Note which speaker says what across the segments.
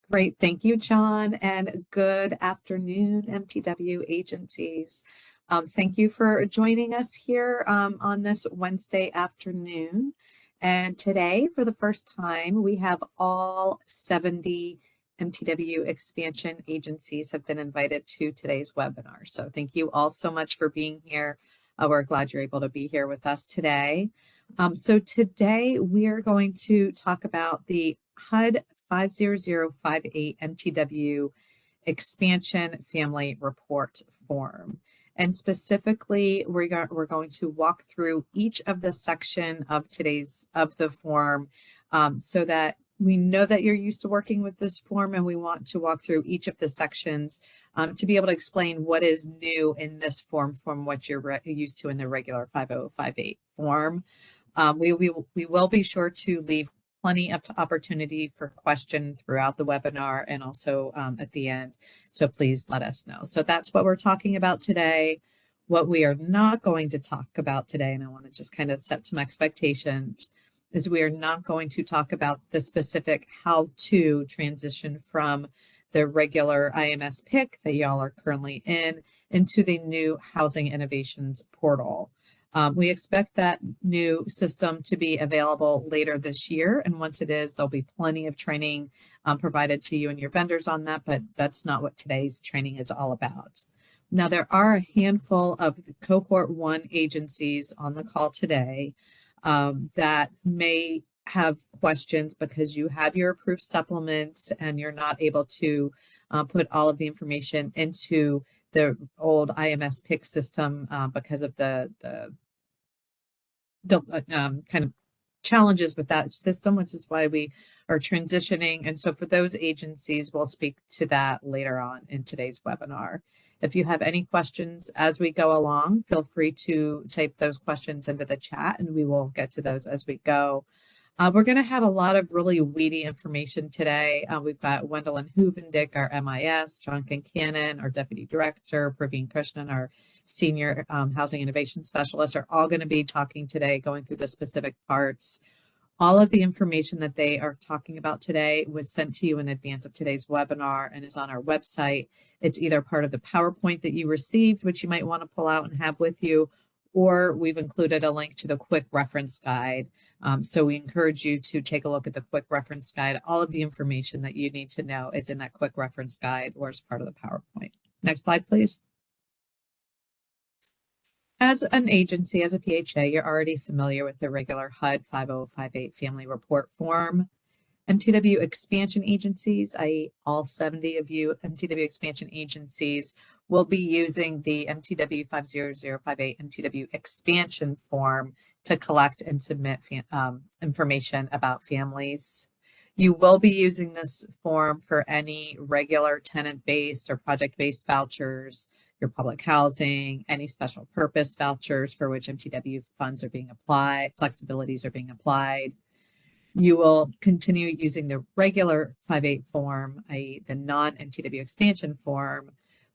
Speaker 1: Great. Thank you, John, and good afternoon, MTW agencies. Thank you for joining us here on this Wednesday afternoon. And today, for the first time, we have all 70 MTW expansion agencies have been invited to today's webinar. So thank you all so much for being here. We're glad you're able to be here with us today. So today we are going to talk about the HUD-50058 MTW expansion family report form. And specifically, we're going to walk through each of the section of the form so that we know that you're used to working with this form, and we want to walk through each of the sections to be able to explain what is new in this form from what you're used to in the regular 5058 form. We will be sure to leave plenty of opportunity for questions throughout the webinar and also at the end. So please let us know. So that's what we're talking about today. What we are not going to talk about today, and I want to just kind of set some expectations, is we are not going to talk about the specific how to transition from the regular IMS PIC that y'all are currently in into the new Housing Innovations portal. We expect that new system to be available later this year, and once it is, there'll be plenty of training provided to you and your vendors on that, but that's not what today's training is all about. Now, there are a handful of Cohort 1 agencies on the call today that may have questions because you have your approved supplements and you're not able to put all of the information into the old IMS PIC system because of the kind of challenges with that system, which is why we are transitioning. And so for those agencies, we'll speak to that later on in today's webinar. If you have any questions as we go along, feel free to type those questions into the chat and we will get to those as we go. We're going to have a lot of really weedy information today. We've got Wendelin Huvendick, our MIS, John Kincannon, our Deputy Director, Praveen Krishnan, our Senior Housing Innovation Specialist, are all going to be talking today, going through the specific parts. All of the information that they are talking about today was sent to you in advance of today's webinar and is on our website. It's either part of the PowerPoint that you received, which you might want to pull out and have with you, or we've included a link to the quick reference guide. So we encourage you to take a look at the quick reference guide. All of the information that you need to know is in that quick reference guide or as part of the PowerPoint. Next slide, please. As an agency, as a PHA, you're already familiar with the regular HUD-50058 family report form. MTW expansion agencies, i.e. all 70 of you MTW expansion agencies, will be using the MTW 50058 MTW expansion form to collect and submit information about families. You will be using this form for any regular tenant-based or project-based vouchers, your public housing, any special purpose vouchers for which MTW funds are being applied, flexibilities are being applied. You will continue using the regular 58 form, i.e. the non-MTW expansion form,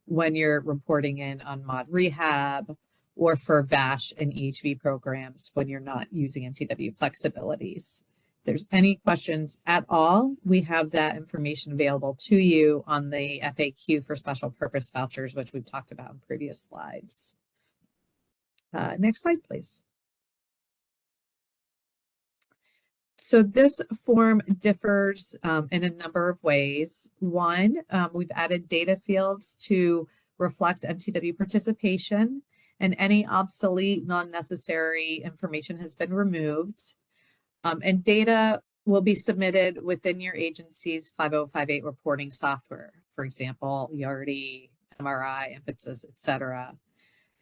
Speaker 1: when you're reporting in on mod rehab or for VASH and EHV programs when you're not using MTW flexibilities. If there's any questions at all, we have that information available to you on the FAQ for special purpose vouchers, which we've talked about in previous slides. Next slide, please. So this form differs in a number of ways. One, we've added data fields to reflect MTW participation, and any obsolete, non-necessary information has been removed. And data will be submitted within your agency's 5058 reporting software. For example, ERD, MRI, emphasis, etc.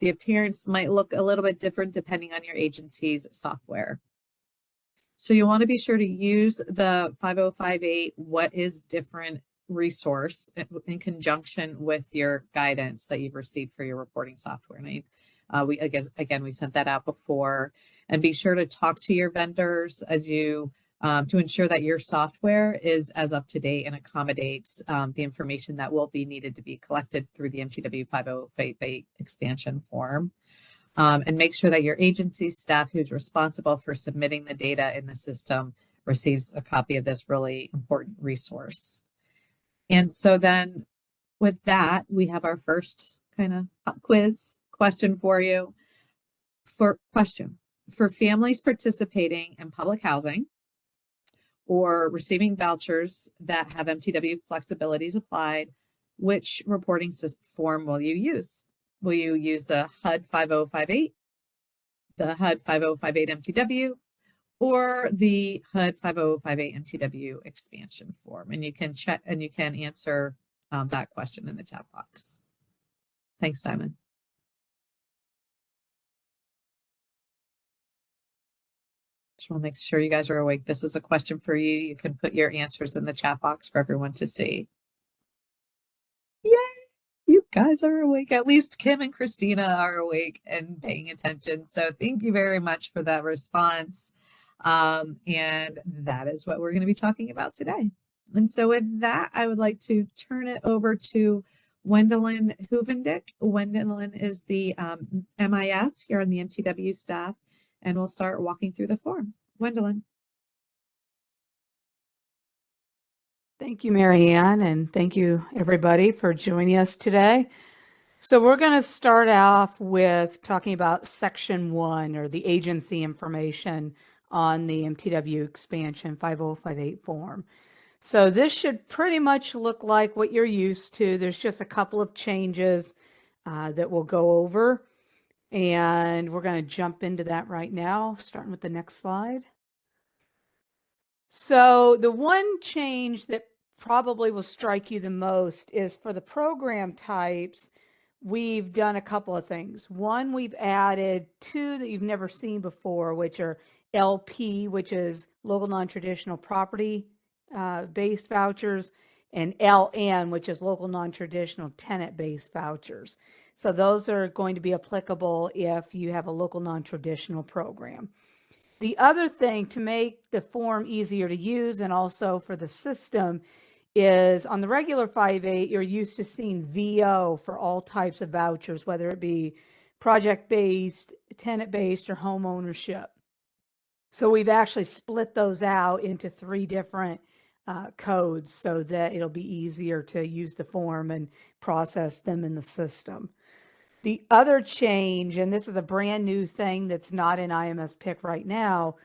Speaker 1: The appearance might look a little bit different depending on your agency's software. So you want to be sure to use the 5058 What is Different resource in conjunction with your guidance that you've received for your reporting software. And we sent that out before. And be sure to talk to your vendors as you to ensure that your software is as up to date and accommodates the information that will be needed to be collected through the MTW 5058 expansion form. And make sure that your agency staff who's responsible for submitting the data in the system receives a copy of this really important resource. And so then with that, we have our first kind of quiz question for you. For families participating in public housing or receiving vouchers that have MTW flexibilities applied, which reporting form will you use? Will you use the HUD-5058, the HUD-5058 MTW, or the HUD-5058 MTW expansion form? And you can check and you can answer that question in the chat box. Thanks, Simon. Just want to make sure you guys are awake. This is a question for you. You can put your answers in the chat box for everyone to see. Yay! You guys are awake. At least Kim and Christina are awake and paying attention. So thank you very much for that response. And that is what we're going to be talking about today. And so with that, I would like to turn it over to Wendelin Huvendick. Wendelin is the MIS here on the MTW staff, and we'll start walking through the form. Wendelin.
Speaker 2: Thank you, Marianne, and thank you everybody for joining us today. So we're going to start off with talking about Section 1, or the agency information on the MTW expansion 5058 form. So this should pretty much look like what you're used to. There's just a couple of changes that we'll go over, and we're going to jump into that right now, starting with the next slide. So the one change that probably will strike you the most is for the program types. We've done a couple of things. One, we've added two that you've never seen before, which are LP, which is local non-traditional property based vouchers, and LN, which is local non-traditional tenant based vouchers. So those are going to be applicable if you have a local non-traditional program. The other thing to make the form easier to use and also for the system is on the regular 5.8, you're used to seeing VO for all types of vouchers, whether it be project-based, tenant-based, or home ownership. So we've actually split those out into three different codes so that it'll be easier to use the form and process them in the system. The other change, and this is a brand new thing that's not in IMS PIC right now,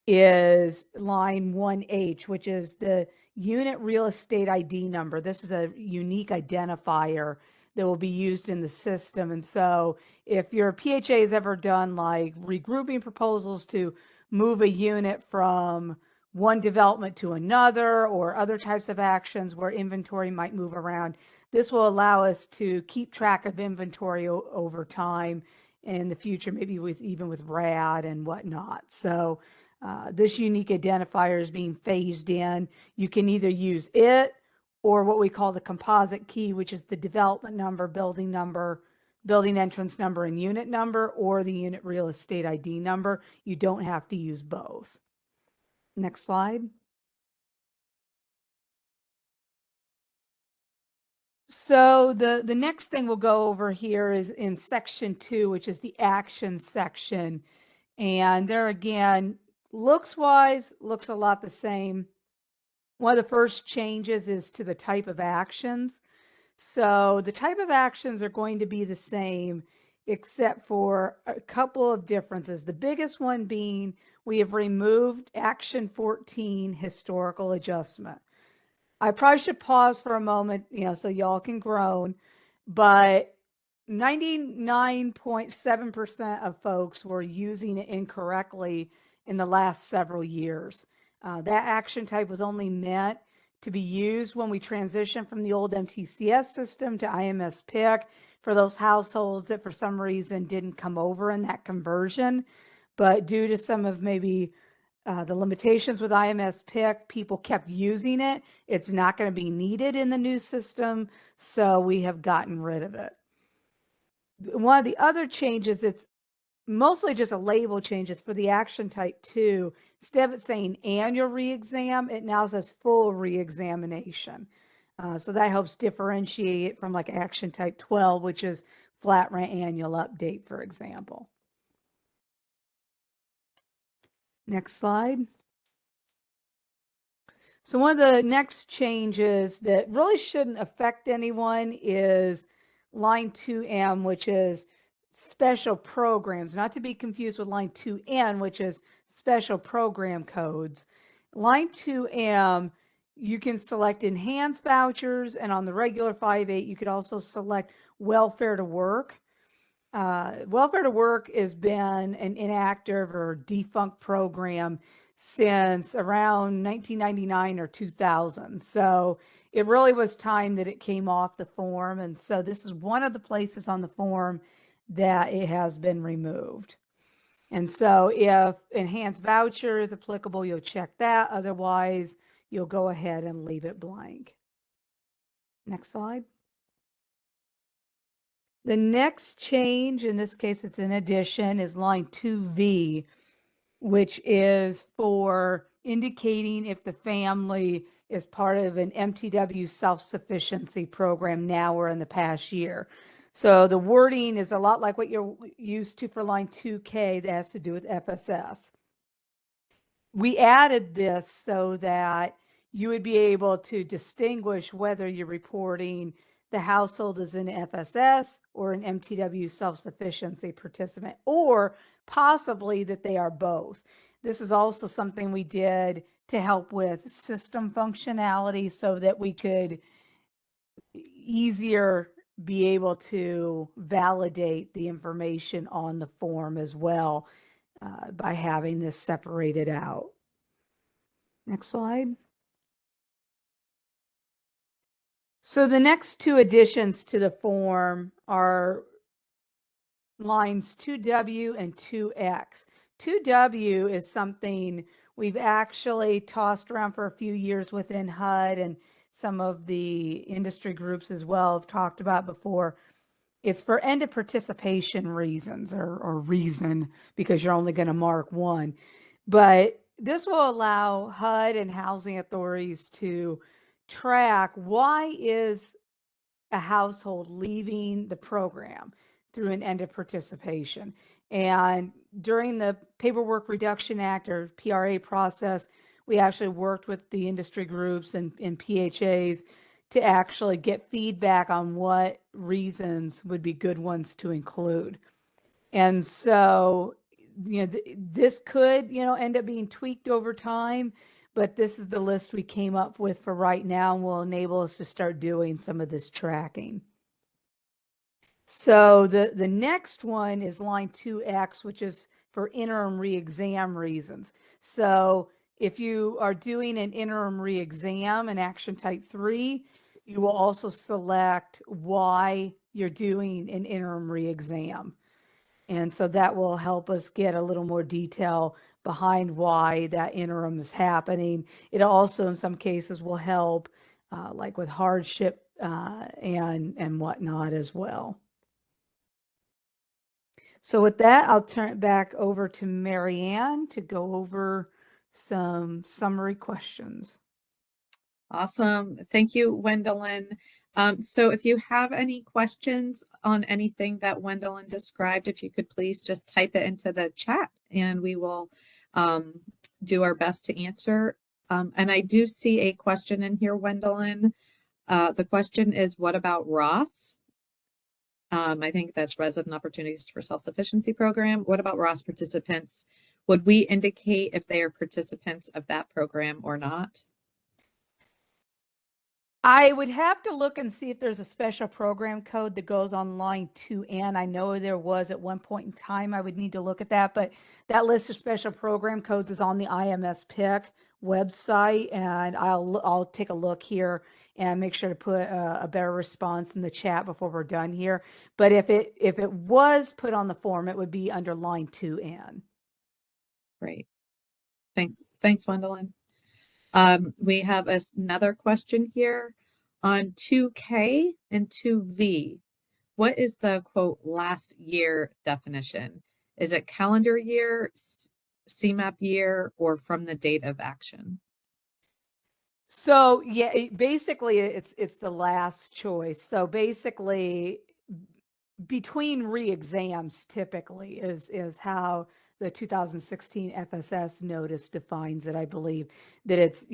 Speaker 2: is line 1H, which is the unit real estate ID number. This is a unique identifier that will be used in the system. And so if your PHA has ever done like regrouping proposals to move a unit from one development to another, or other types of actions where inventory might move around, this will allow us to keep track of inventory over time in the future, maybe even with RAD and whatnot. So this unique identifier is being phased in. You can either use it or what we call the composite key, which is the development number, building entrance number, and unit number, or the unit real estate ID number. You don't have to use both. Next slide. So the next thing we'll go over here is in Section 2, which is the action section. And there again, looks-wise, looks a lot the same. One of the first changes is to the type of actions. So the type of actions are going to be the same, except for a couple of differences. The biggest one being we have removed Action 14, historical adjustment. I probably should pause for a moment, so y'all can groan, but 99.7% of folks were using it incorrectly in the last several years. That action type was only meant to be used when we transitioned from the old MTCS system to IMS PIC for those households that for some reason didn't come over in that conversion. But due to some of maybe the limitations with IMS PIC, people kept using it. It's not going to be needed in the new system, so we have gotten rid of it. One of the other changes, it's mostly just a label changes for the action type 2. Instead of it saying annual re-exam, it now says full re-examination. So that helps differentiate it from like action type 12, which is flat rent annual update, for example. Next slide. So one of the next changes that really shouldn't affect anyone is line 2M, which is special programs, not to be confused with line 2N, which is special program codes. Line 2M, you can select enhanced vouchers, and on the regular 5.8, you could also select welfare to work. Welfare to Work has been an inactive or defunct program since around 1999 or 2000. So it really was time that it came off the form. And so this is one of the places on the form that it has been removed. And so if enhanced voucher is applicable, you'll check that. Otherwise, you'll go ahead and leave it blank. Next slide. The next change, in this case it's an addition, is line 2V, which is for indicating if the family is part of an MTW self-sufficiency program now or in the past year. So the wording is a lot like what you're used to for line 2K that has to do with FSS. We added this so that you would be able to distinguish whether you're reporting the household is an FSS or an MTW self-sufficiency participant, or possibly that they are both. This is also something we did to help with system functionality so that we could easier be able to validate the information on the form as well by having this separated out. Next slide. So the next two additions to the form are lines 2W and 2X. 2W is something we've actually tossed around for a few years within HUD, and some of the industry groups as well have talked about before. It's for end of participation reasons, or reason, because you're only going to mark one. But this will allow HUD and housing authorities to track why is a household leaving the program through an end of participation. And during the Paperwork Reduction Act, or PRA process, we actually worked with the industry groups and PHAs to actually get feedback on what reasons would be good ones to include. And so, this could, end up being tweaked over time, but this is the list we came up with for right now and will enable us to start doing some of this tracking. So the next one is line 2X, which is for interim re-exam reasons. So if you are doing an interim re-exam in action type 3, you will also select why you're doing an interim re-exam. And so that will help us get a little more detail behind why that interim is happening. It also, in some cases, will help like with hardship and whatnot as well. So with that, I'll turn it back over to Marianne to go over some summary questions.
Speaker 1: Awesome. Thank you, Wendelin. So if you have any questions on anything that Wendelin described, if you could please just type it into the chat and we will do our best to answer. And I do see a question in here, Wendelin. The question is, what about Ross? I think that's Resident Opportunities for Self-Sufficiency Program. What about Ross participants? Would we indicate if they are participants of that program or not?
Speaker 2: I would have to look and see if there's a special program code that goes on line 2N. I know there was at one point in time. I would need to look at that, but that list of special program codes is on the IMS PIC website, and I'll take a look here and make sure to put a better response in the chat before we're done here. But if it was put on the form, it would be under line 2N.
Speaker 1: Great. Thanks, Wendelin. We have another question here on 2K and 2V. What is the quote last year definition? Is it calendar year, CMAP year, or from the date of action?
Speaker 2: So yeah, basically it's the last choice. So basically between re-exams typically is how the 2016 FSS notice defines it, I believe, that it's,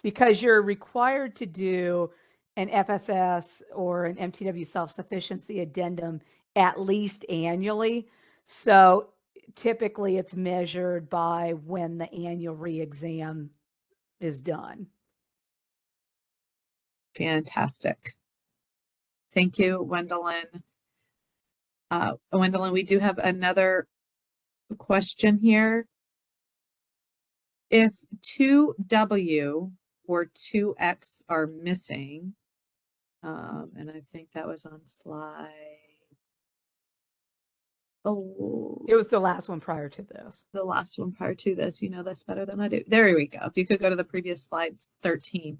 Speaker 2: because you're required to do an FSS or an MTW self-sufficiency addendum at least annually. So typically it's measured by when the annual re-exam is done.
Speaker 1: Fantastic. Thank you, Wendelin. Wendelin, we do have another question here. If 2W or 2X are missing, and I think that was on slide. Oh,
Speaker 2: it was the last one prior to this.
Speaker 1: The last one prior to this. You know this better than I do. There we go. If you could go to the previous slide, 13.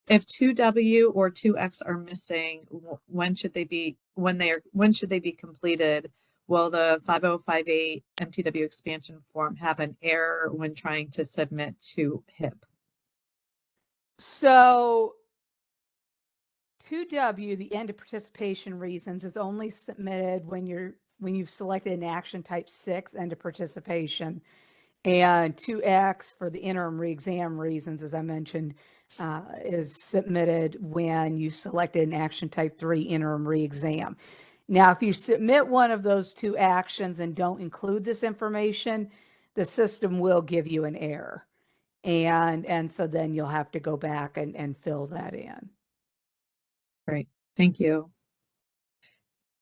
Speaker 1: If 2W or 2X are missing, when should they be completed? Will the 5058 MTW expansion form have an error when trying to submit to HIP?
Speaker 2: So 2W, the end of participation reasons, is only submitted when you've selected an action type 6, end of participation. And 2X for the interim re-exam reasons, as I mentioned, is submitted when you selected an action type 3 interim re-exam. Now, if you submit one of those two actions and don't include this information, the system will give you an error. And so then you'll have to go back and fill that in.
Speaker 1: Great, thank you.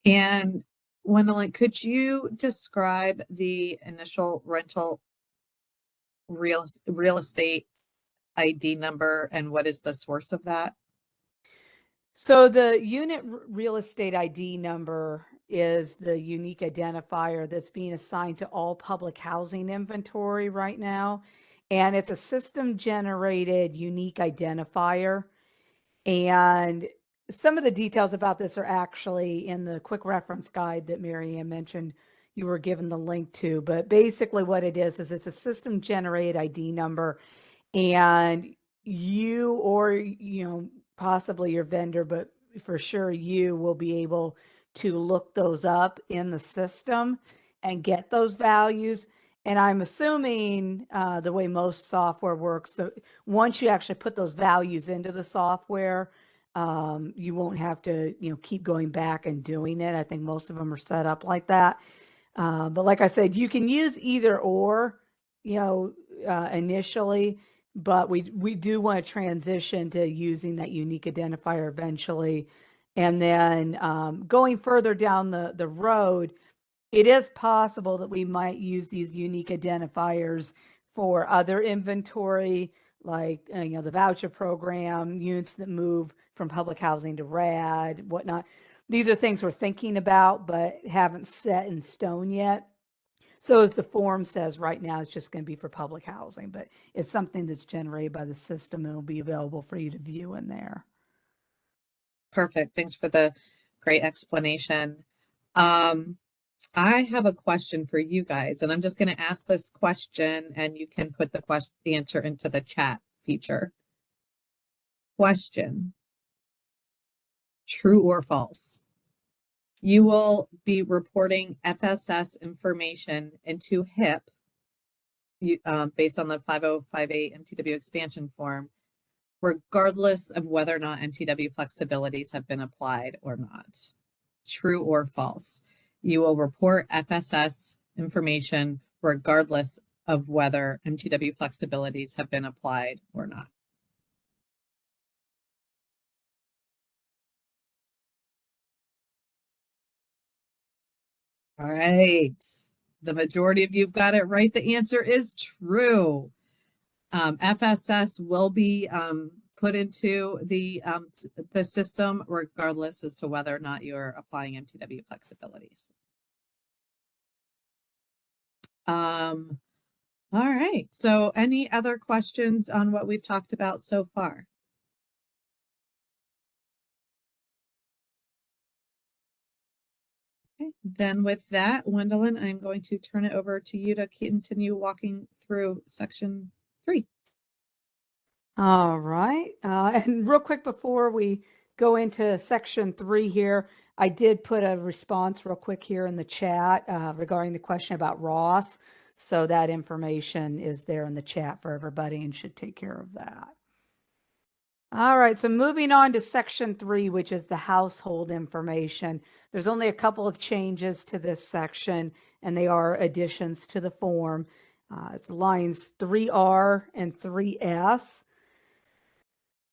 Speaker 1: And Wendelin, could you describe the initial rental real estate ID number and what is the source of that?
Speaker 2: So the unit real estate ID number is the unique identifier that's being assigned to all public housing inventory right now. And it's a system generated unique identifier. And some of the details about this are actually in the quick reference guide that Mary Ann mentioned you were given the link to. But basically what it is it's a system generated ID number, and you or, possibly your vendor, but for sure you will be able to look those up in the system and get those values. And I'm assuming the way most software works, so once you actually put those values into the software, you won't have to, keep going back and doing it. I think most of them are set up like that. But like I said, you can use either or, initially, but we do want to transition to using that unique identifier eventually. And then going further down the road, it is possible that we might use these unique identifiers for other inventory, like the voucher program, units that move from public housing to RAD, whatnot. These are things we're thinking about, but haven't set in stone yet. So as the form says right now, it's just going to be for public housing, but it's something that's generated by the system and will be available for you to view in there.
Speaker 1: Perfect. Thanks for the great explanation. I have a question for you guys, and I'm just going to ask this question and you can put the answer into the chat feature. Question: true or false? You will be reporting FSS information into HIP based on the 5058 MTW expansion form, regardless of whether or not MTW flexibilities have been applied or not. True or false? You will report FSS information regardless of whether MTW flexibilities have been applied or not. All right. The majority of you've got it right. The answer is true. FSS will be put into the system regardless as to whether or not you're applying MTW flexibilities. All right. So any other questions on what we've talked about so far? Okay. Then with that, Wendelin, I'm going to turn it over to you to continue walking through section 3.
Speaker 2: All right. And real quick before we go into section 3 here, I did put a response real quick here in the chat regarding the question about Ross. So that information is there in the chat for everybody and should take care of that. All right, so moving on to section 3, which is the household information. There's only a couple of changes to this section, and they are additions to the form. It's lines 3R and 3S.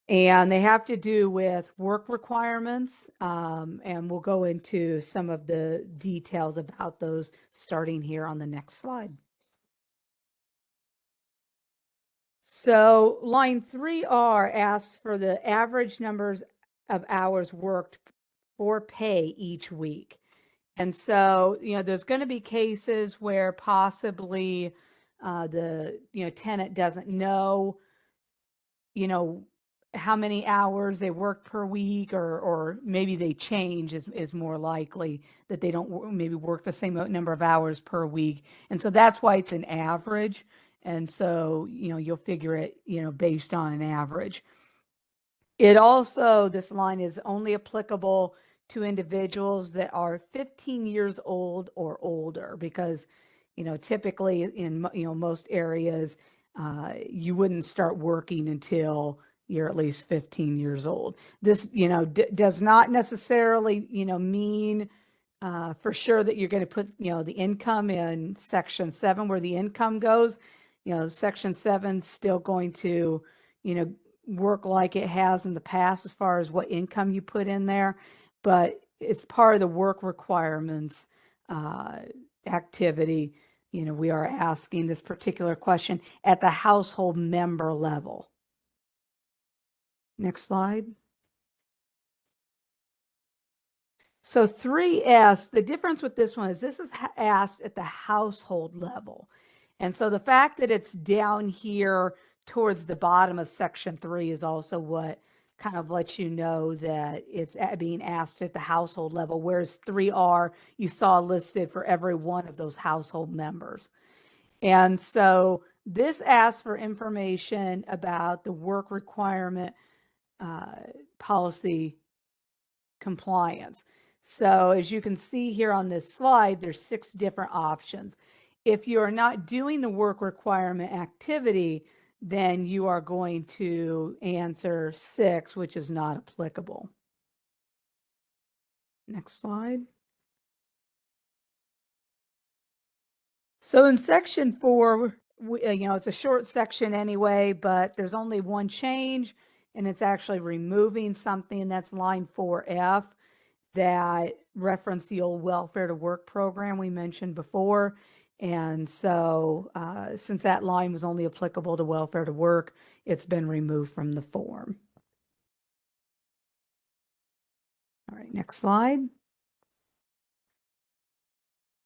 Speaker 2: And they have to do with work requirements, and we'll go into some of the details about those starting here on the next slide. So line 3R asks for the average numbers of hours worked for pay each week. And so, there's going to be cases where possibly the, tenant doesn't know, how many hours they work per week, or maybe they change is more likely that they don't maybe work the same number of hours per week. And so that's why it's an average. And so, you'll figure it, based on an average. It also, this line is only applicable to individuals that are 15 years old or older, because, typically in, most areas, you wouldn't start working until you're at least 15 years old. This, does not necessarily, mean for sure that you're going to put, the income in section 7 where the income goes. Section 7 is still going to, work like it has in the past as far as what income you put in there, but it's part of the work requirements activity. We are asking this particular question at the household member level. Next slide. So 3S, the difference with this one is this is asked at the household level. And so the fact that it's down here towards the bottom of section 3 is also what kind of lets you know that it's being asked at the household level, whereas 3R you saw listed for every one of those household members. And so this asks for information about the work requirement policy compliance. So as you can see here on this slide, there's 6 different options. If you are not doing the work requirement activity, then you are going to answer 6, which is not applicable. Next slide. So in section 4, it's a short section anyway, but there's only one change, and it's actually removing something. That's line 4F. That reference the old welfare to work program we mentioned before. And so since that line was only applicable to welfare to work, it's been removed from the form. All right, next slide.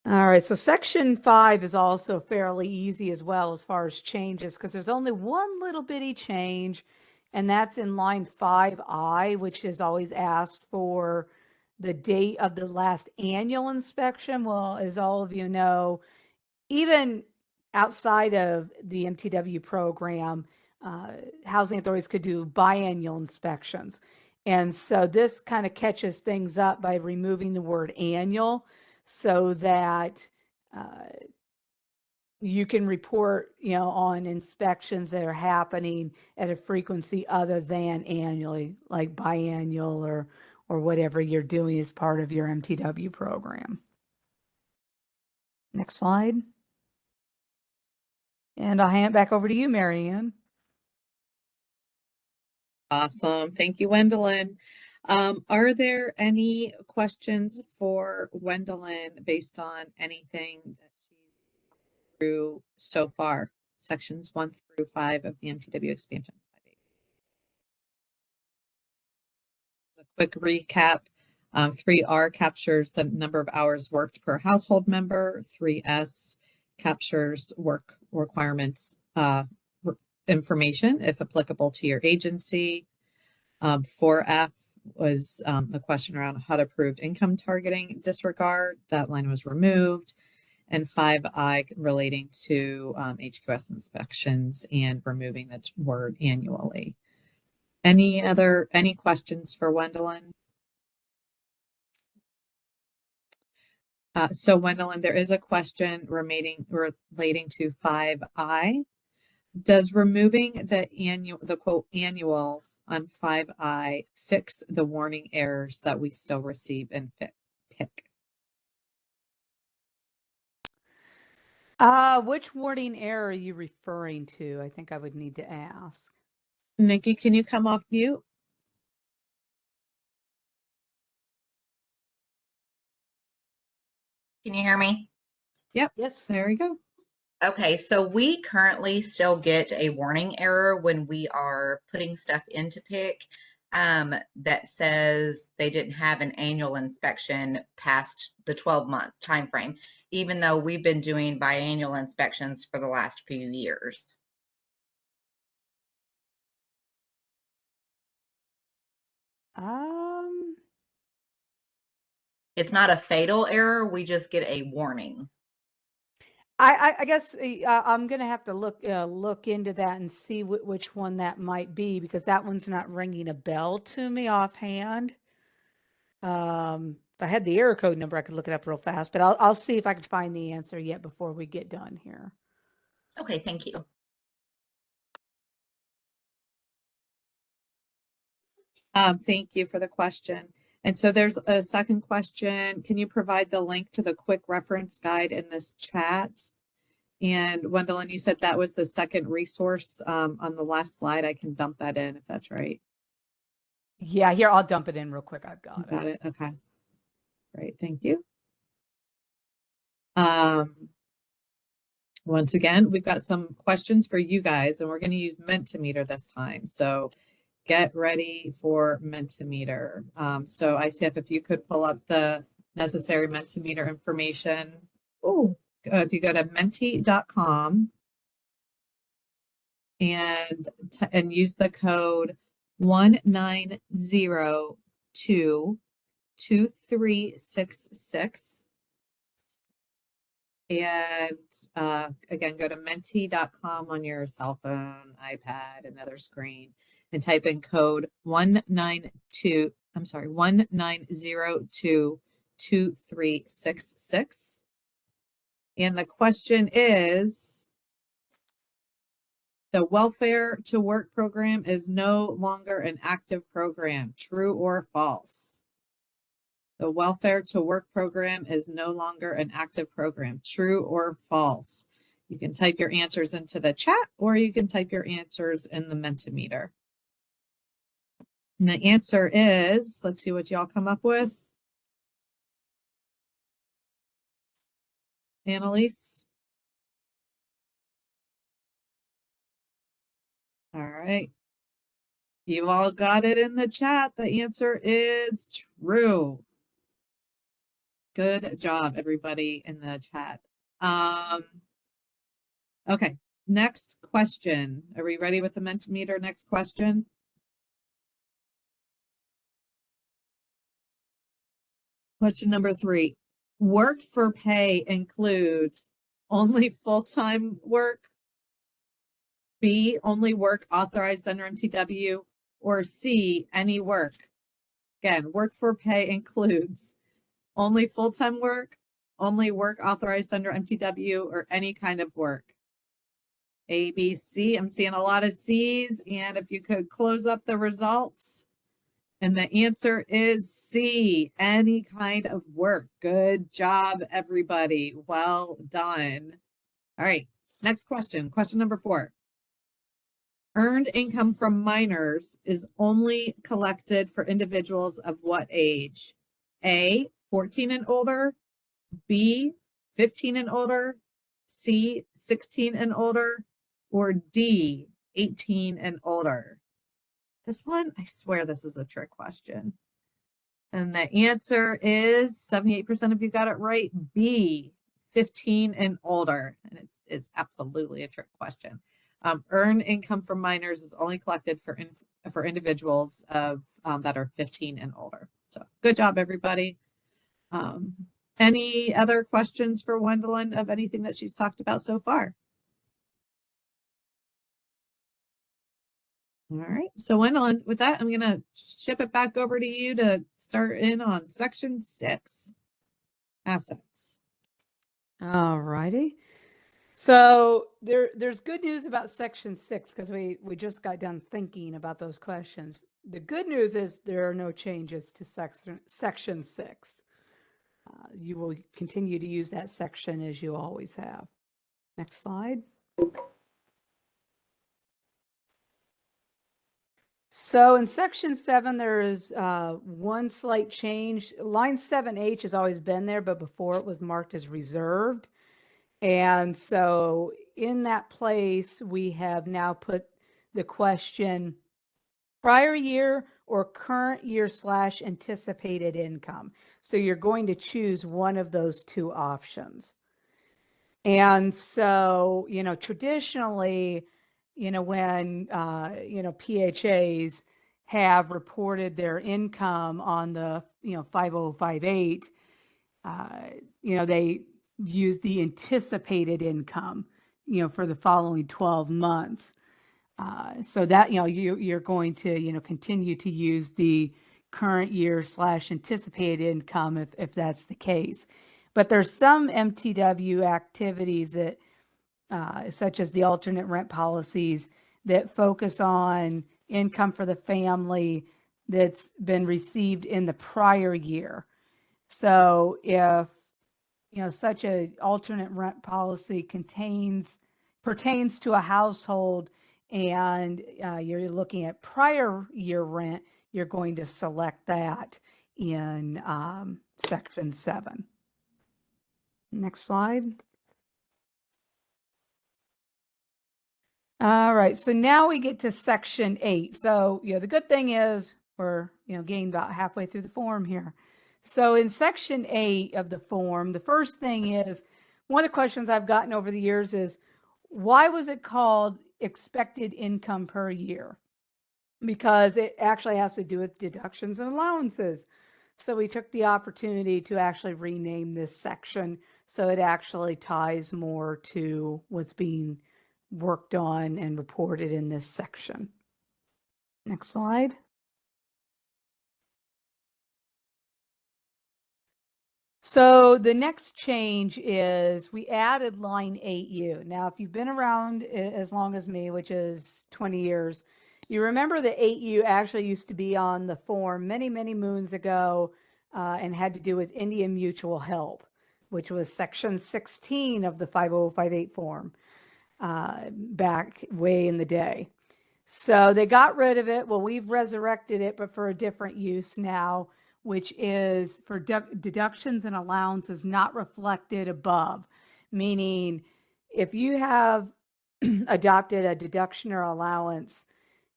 Speaker 2: All right, so section 5 is also fairly easy as well as far as changes, because there's only one little bitty change, and that's in line 5I, which is always asked for the date of the last annual inspection. Well, as all of you know, even outside of the MTW program, housing authorities could do biannual inspections. And so this kind of catches things up by removing the word annual so that you can report, on inspections that are happening at a frequency other than annually, like biannual or whatever you're doing as part of your MTW program. Next slide. And I'll hand it back over to you, Marianne.
Speaker 1: Awesome. Thank you, Wendelin. Are there any questions for Wendelin based on anything that she's through so far, sections 1 through 5 of the MTW expansion? A quick recap. 3R captures the number of hours worked per household member. 3S captures work requirements information, if applicable to your agency. 4F was a question around HUD-approved income targeting disregard. That line was removed. And 5I relating to HQS inspections and removing the word annually. Any questions for Wendelin? So Wendelin, there is a question relating to 5I. Does removing the quote annual on 5I fix the warning errors that we still receive in PIC?
Speaker 2: Which wording error are you referring to? I think I would need to ask.
Speaker 1: Nikki, can you come off mute?
Speaker 3: Can you hear me?
Speaker 1: Yep.
Speaker 2: Yes.
Speaker 1: There we go.
Speaker 3: Okay, so we currently still get a warning error when we are putting stuff into PIC that says they didn't have an annual inspection past the 12-month time frame, even though we've been doing biannual inspections for the last few years. It's not a fatal error, we just get a warning.
Speaker 2: I guess I'm gonna have to look into that and see which one that might be, because that one's not ringing a bell to me offhand. If I had the error code number, I could look it up real fast, but I'll see if I can find the answer yet before we get done here.
Speaker 3: Okay, thank you.
Speaker 1: Thank you for the question. And so there's a second question. Can you provide the link to the quick reference guide in this chat? And Wendelin, you said that was the second resource on the last slide. I can dump that in if that's right.
Speaker 2: Yeah, here, I'll dump it in real quick. I've got it.
Speaker 1: Got it. Okay. Great. Thank you. Once again, we've got some questions for you guys, and we're going to use Mentimeter this time. So get ready for Mentimeter. So ICF, if you could pull up the necessary Mentimeter information. Oh, if you go to menti.com and use the code 19022366. And again, go to menti.com on your cell phone, iPad, another screen, and type in code 19022366. And the question is, the Welfare to Work program is no longer an active program, true or false? The Welfare to Work program is no longer an active program, true or false? You can type your answers into the chat, or you can type your answers in the Mentimeter. And the answer is, let's see what y'all come up with. Annalise? All right. You all got it in the chat. The answer is true. Good job, everybody in the chat. Okay, next question. Are we ready with the Mentimeter? Next question. Question number 3. Work for pay includes only full-time work, B, only work authorized under MTW, or C, any work? Again, work for pay includes only full-time work, only work authorized under MTW, or any kind of work. A, B, C. I'm seeing a lot of C's, and if you could close up the results. And the answer is C, any kind of work. Good job, everybody. Well done. All right, next question. Question number 4. Earned income from minors is only collected for individuals of what age? A, 14 and older, B, 15 and older, C, 16 and older, or D, 18 and older? This one, I swear this is a trick question. And the answer is 78% of you got it right. B, 15 and older. And it is absolutely a trick question. Earned income from minors is only collected for individuals of that are 15 and older. So good job, everybody. Any other questions for Wendelin of anything that she's talked about so far? All right, so Wendelin, with that, I'm going to ship it back over to you to start in on section 6. assets.
Speaker 2: All righty. So there's good news about section 6 because we just got done thinking about those questions. The good news is there are no changes to section 6. You will continue to use that section as you always have. Next slide. So in section 7, there is one slight change. Line 7H has always been there, but before it was marked as reserved. And so in that place, we have now put the question prior year or current year / anticipated income. So you're going to choose one of those two options. And so, traditionally, when, PHAs have reported their income on the, 5058, they use the anticipated income, for the following 12 months. So that, you're going to, continue to use the current year / anticipated income if that's the case. But there's some MTW activities that, such as the alternate rent policies, that focus on income for the family that's been received in the prior year. So if, such an alternate rent policy pertains to a household and you're looking at prior year rent, you're going to select that in section 7. Next slide. All right, so now we get to section 8. So, the good thing is we're, getting about halfway through the form here. So in section 8 of the form, the first thing is, one of the questions I've gotten over the years is, why was it called expected income per year? Because it actually has to do with deductions and allowances. So we took the opportunity to actually rename this section so it actually ties more to what's being worked on and reported in this section. Next slide. So the next change is we added line 8U. Now, if you've been around as long as me, which is 20 years, you remember the 8U actually used to be on the form many, many moons ago and had to do with Indian Mutual Help, which was section 16 of the 5058 form back way in the day. So they got rid of it. Well, we've resurrected it, but for a different use now, which is for deductions and allowances not reflected above, meaning if you have adopted a deduction or allowance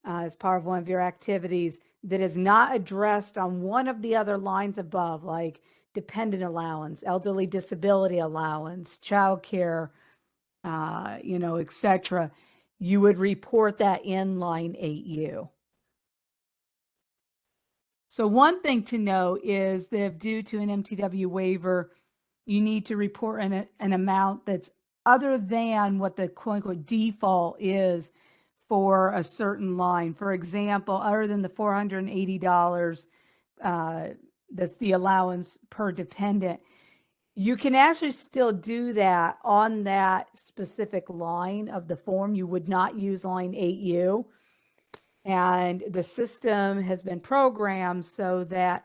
Speaker 2: as part of one of your activities that is not addressed on one of the other lines above, like dependent allowance, elderly disability allowance, childcare, etc., you would report that in line 8U. So one thing to note is that if due to an MTW waiver, you need to report an amount that's other than what the quote unquote default is for a certain line. For example, other than the $480, that's the allowance per dependent, you can actually still do that on that specific line of the form. You would not use line 8U. And the system has been programmed so that,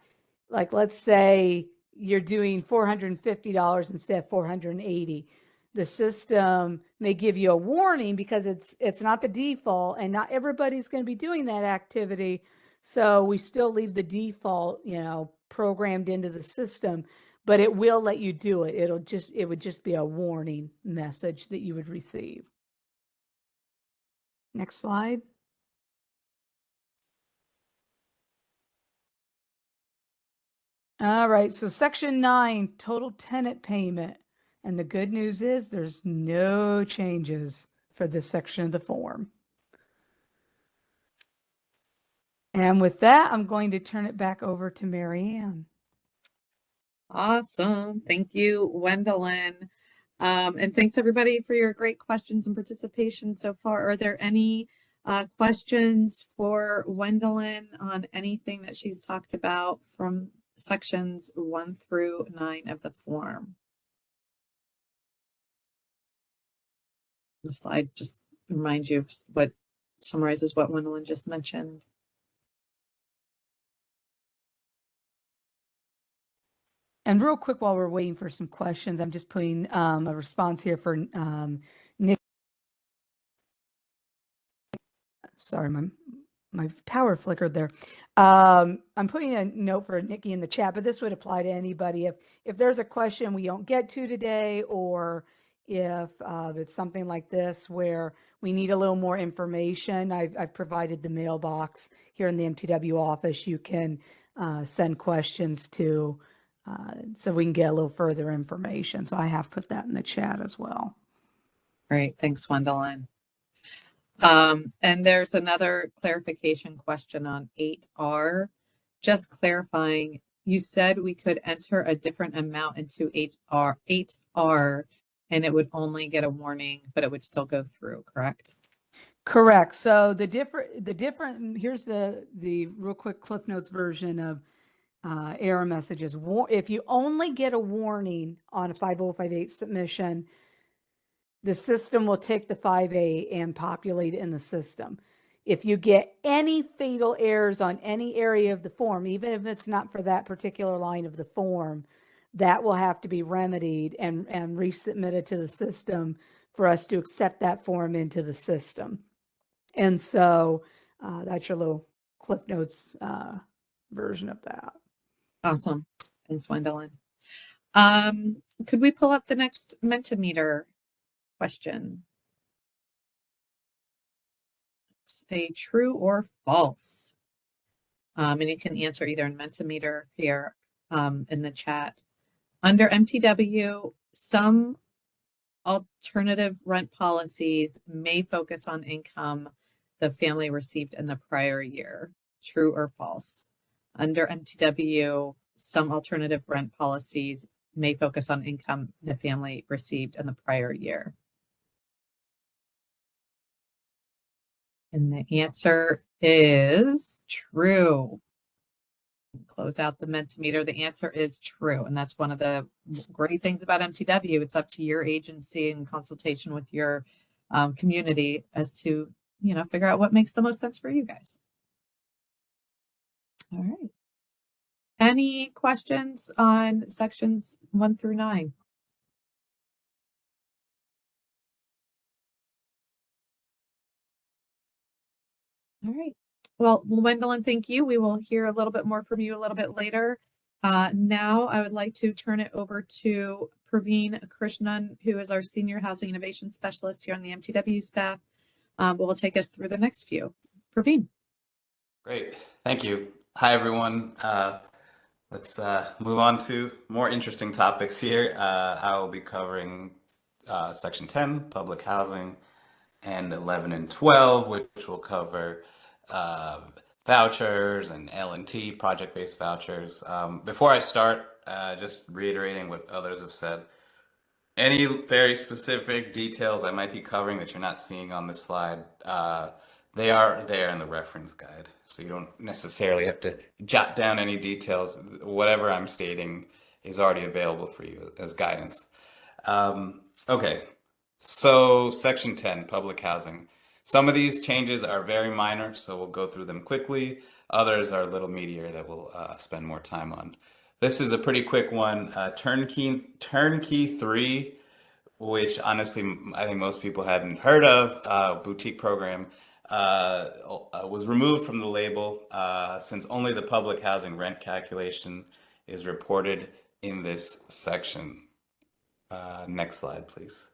Speaker 2: like, let's say you're doing $450 instead of $480. The system may give you a warning because it's not the default and not everybody's going to be doing that activity. So we still leave the default, programmed into the system, but it will let you do it. It would just be a warning message that you would receive. Next slide. All right, so section 9, total tenant payment. And the good news is there's no changes for this section of the form. And with that, I'm going to turn it back over to Mary Ann.
Speaker 1: Awesome. Thank you, Wendelin. And thanks everybody for your great questions and participation so far. Are there any questions for Wendelin on anything that she's talked about from sections 1 through 9 of the form. The slide just reminds you of what summarizes what Gwendolyn just mentioned.
Speaker 2: And real quick, while we're waiting for some questions, I'm just putting a response here for Nick. Sorry, my power flickered there. I'm putting a note for Nikki in the chat, but this would apply to anybody. If there's a question we don't get to today, or if it's something like this where we need a little more information, I've provided the mailbox here in the MTW office. You can send questions to, so we can get a little further information. So I have put that in the chat as well.
Speaker 1: Great, thanks, Gwendolyn. And there's another clarification question on 8R. Just clarifying, you said we could enter a different amount into 8R and it would only get a warning, but it would still go through, correct?
Speaker 2: Correct. So the different, here's the real quick Cliff Notes version of error messages. If you only get a warning on a 5058 submission, the system will take the 5A and populate it in the system. If you get any fatal errors on any area of the form, even if it's not for that particular line of the form, that will have to be remedied and resubmitted to the system for us to accept that form into the system. And so that's your little Cliff Notes version of that.
Speaker 1: Awesome. Thanks, Gwendolyn. Could we pull up the next Mentimeter question? It's a true or false. And you can answer either in Mentimeter here in the chat. Under MTW, some alternative rent policies may focus on income the family received in the prior year. True or false? Under MTW, some alternative rent policies may focus on income the family received in the prior year. And the answer is true. Close out the Mentimeter. The answer is true. And that's one of the great things about MTW. It's up to your agency in consultation with your community as to, figure out what makes the most sense for you guys. All right. Any questions on sections 1 through 9? All right. Well, Gwendolyn, thank you. We will hear a little bit more from you a little bit later. Now I would like to turn it over to Praveen Krishnan, who is our Senior Housing Innovation Specialist here on the MTW staff. Will take us through the next few. Praveen.
Speaker 4: Great. Thank you. Hi, everyone. Let's move on to more interesting topics here. I will be covering Section 10, Public Housing, and 11 and 12, which will cover vouchers and L&T, project-based vouchers. Before I start, just reiterating what others have said, any very specific details I might be covering that you're not seeing on this slide, they are there in the reference guide. So you don't necessarily have to jot down any details. Whatever I'm stating is already available for you as guidance. Okay, so Section 10, Public Housing. Some of these changes are very minor, so we'll go through them quickly. Others are a little meatier that we'll spend more time on. This is a pretty quick one. Turnkey 3, which honestly I think most people hadn't heard of, boutique program, was removed from the label since only the public housing rent calculation is reported in this section. Next slide, please.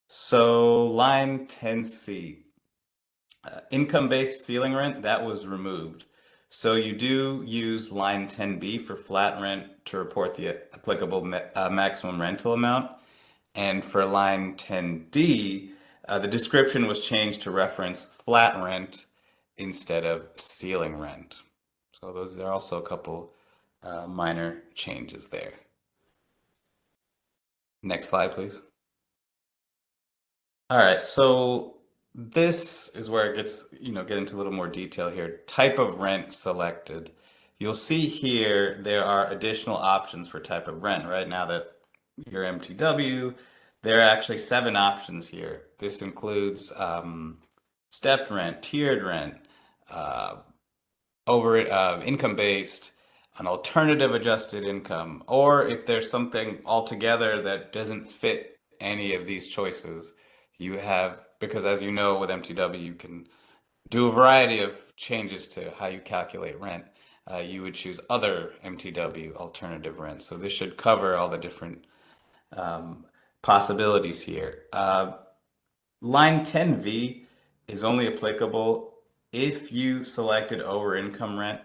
Speaker 4: So line 10C, income-based ceiling rent, that was removed. So you do use line 10B for flat rent to report the applicable maximum rental amount. And for line 10D, the description was changed to reference flat rent instead of ceiling rent. So those are also a couple minor changes there. Next slide, please. All right, so this is where it gets, get into a little more detail here. Type of rent selected. you'll see here there are additional options for type of rent. Right now that your MTW, there are actually 7 options here. This includes stepped rent, tiered rent, uh, income based, an alternative adjusted income, or if there's something altogether that doesn't fit any of these choices, you have, because as you know, with MTW, you can do a variety of changes to how you calculate rent. You would choose other MTW alternative rent. So this should cover all the different possibilities here. Line 10V is only applicable if you selected over income rent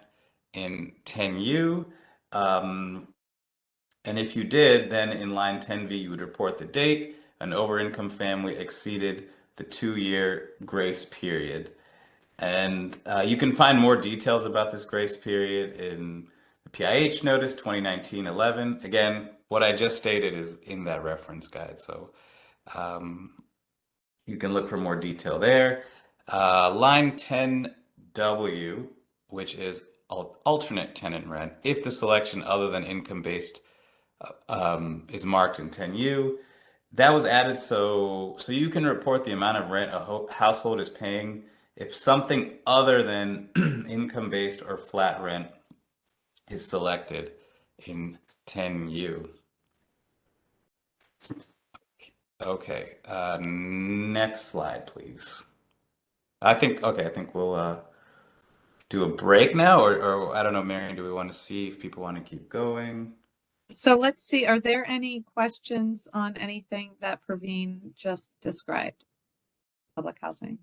Speaker 4: in 10U. And if you did, then in line 10V, you would report the date an over income family exceeded the 2-year grace period. And you can find more details about this grace period in the PIH notice 2019-11. Again, what I just stated is in that reference guide. So you can look for more detail there. Line 10W, which is alternate tenant rent, if the selection other than income-based is marked in 10U. That was added so you can report the amount of rent a household is paying if something other than income-based or flat rent is selected in 10U. Okay, next slide, please. I think we'll do a break now, or I don't know, Marion, do we want to see if people want to keep going?
Speaker 1: So let's see, are there any questions on anything that Praveen just described? Public housing.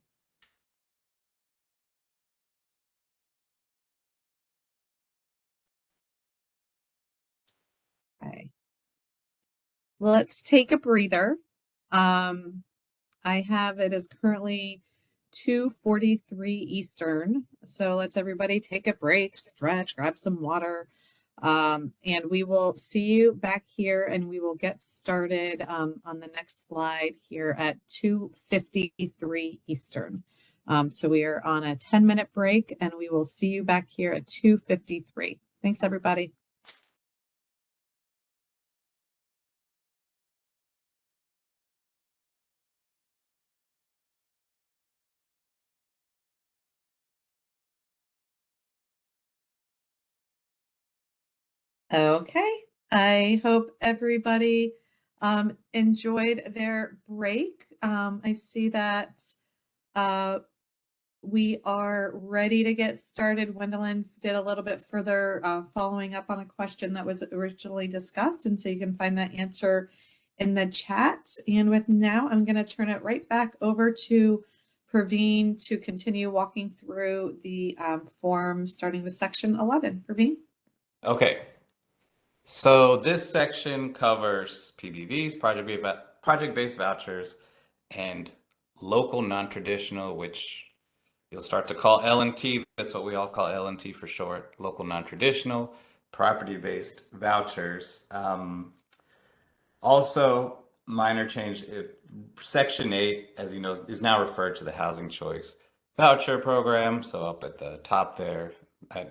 Speaker 1: Okay. Let's take a breather. I have it as currently 2:43 Eastern. So let's everybody take a break, stretch, grab some water. And we will see you back here and we will get started on the next slide here at 2:53 Eastern. So we are on a 10-minute break and we will see you back here at 2:53. Thanks, everybody. Okay, I hope everybody enjoyed their break. I see that we are ready to get started. Gwendolyn did a little bit further following up on a question that was originally discussed, and so you can find that answer in the chat. And with now, I'm going to turn it right back over to Praveen to continue walking through the form, starting with section 11. Praveen?
Speaker 4: Okay. So this section covers PBVs, project-based vouchers, and local non-traditional, which you'll start to call L&T. That's what we all call L&T for short, local non-traditional, property-based vouchers. Also, minor change, Section 8, as you know, is now referred to the Housing Choice Voucher Program. So up at the top there,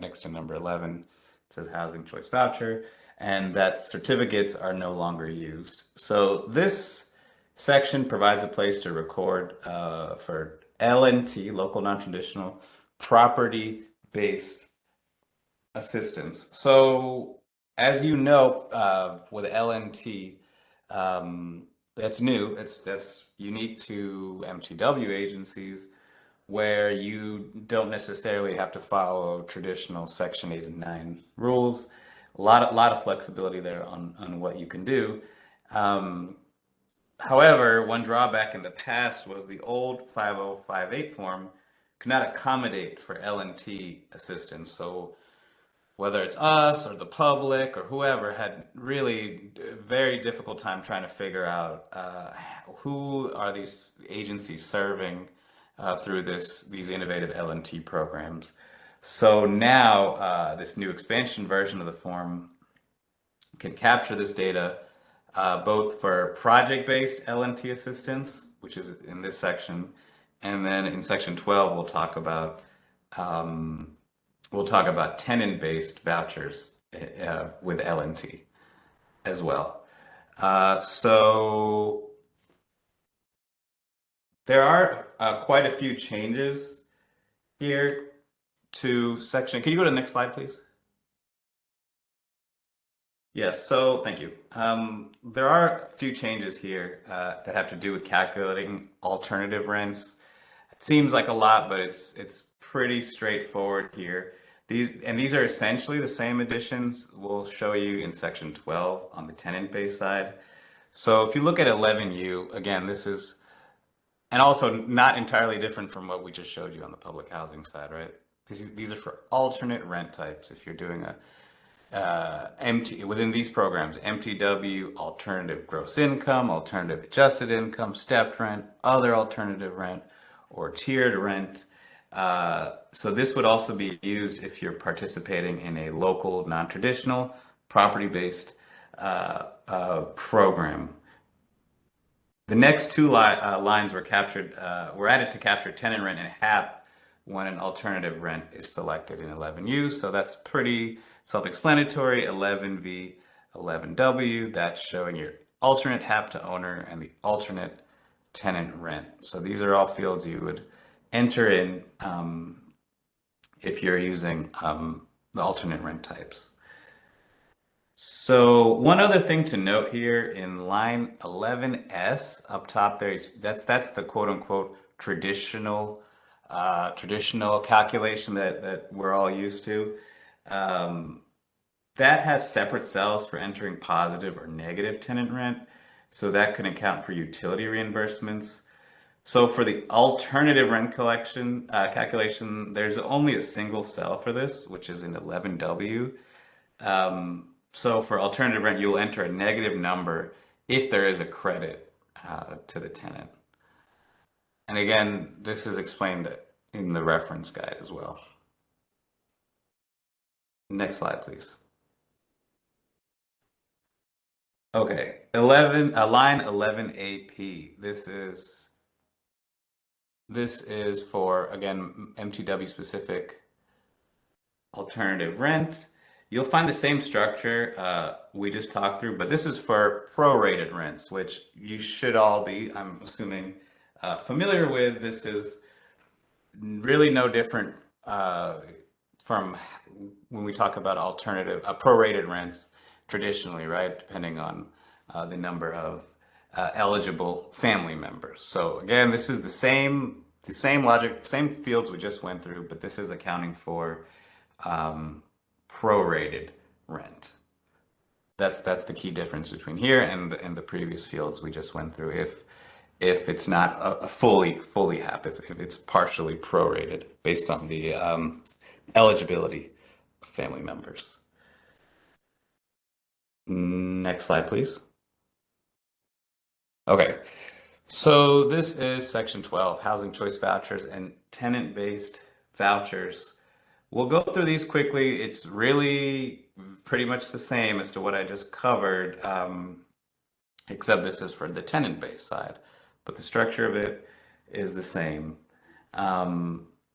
Speaker 4: next to number 11, it says Housing Choice Voucher, and that certificates are no longer used. So this section provides a place to record for L&T, local non-traditional, property-based assistance. So as you know, with L&T, that's new. That's unique to MTW agencies, where you don't necessarily have to follow traditional Section 8 and 9 rules. A lot of flexibility there on what you can do. However, one drawback in the past was the old 5058 form could not accommodate for L&T assistance. So whether it's us or the public or whoever had really a very difficult time trying to figure out who are these agencies serving through these innovative L&T programs. So now this new expansion version of the form can capture this data both for project-based L&T assistance, which is in this section, and then in section 12 we'll talk about we'll talk about tenant-based vouchers with LNT as well. So there are quite a few changes here to section. Can you go to the next slide, please? Yes, so thank you. There are a few changes here that have to do with calculating alternative rents. It seems like a lot, but it's pretty straightforward here. These are essentially the same additions we'll show you in section 12 on the tenant-based side. So if you look at 11U, again, this is, and also not entirely different from what we just showed you on the public housing side, right? These are for alternate rent types. If you're doing a within these programs, MTW, alternative gross income, alternative adjusted income, stepped rent, other alternative rent, or tiered rent. So this would also be used if you're participating in a local, non-traditional, property-based program. The next two lines were added to capture tenant rent and HAP when an alternative rent is selected in 11U. So that's pretty self-explanatory. 11V, 11W, that's showing your alternate HAP to owner and the alternate tenant rent. So these are all fields you would enter in if you're using the alternate rent types. So one other thing to note here in line 11S up top there, that's the quote unquote traditional calculation that we're all used to. That has separate cells for entering positive or negative tenant rent. So that can account for utility reimbursements. So for the alternative rent collection calculation, there's only a single cell for this, which is in 11W. So for alternative rent, you'll enter a negative number if there is a credit to the tenant. And again, this is explained in the reference guide as well. Next slide, please. Okay, line 11AP. This is for, again, MTW specific alternative rent. You'll find the same structure we just talked through, but this is for prorated rents, which you should all be, I'm assuming, familiar with. This is really no different from when we talk about alternative prorated rents traditionally, right? Depending on the number of eligible family members. So again, this is the same logic, same fields we just went through, but this is accounting for prorated rent. That's the key difference between here and the previous fields we just went through. If it's not a fully HAP, if it's partially prorated based on the eligibility of family members. Next slide, please. Okay, so this is section 12, housing choice vouchers and tenant-based vouchers. We'll go through these quickly. It's really pretty much the same as to what I just covered, except this is for the tenant-based side, but the structure of it is the same.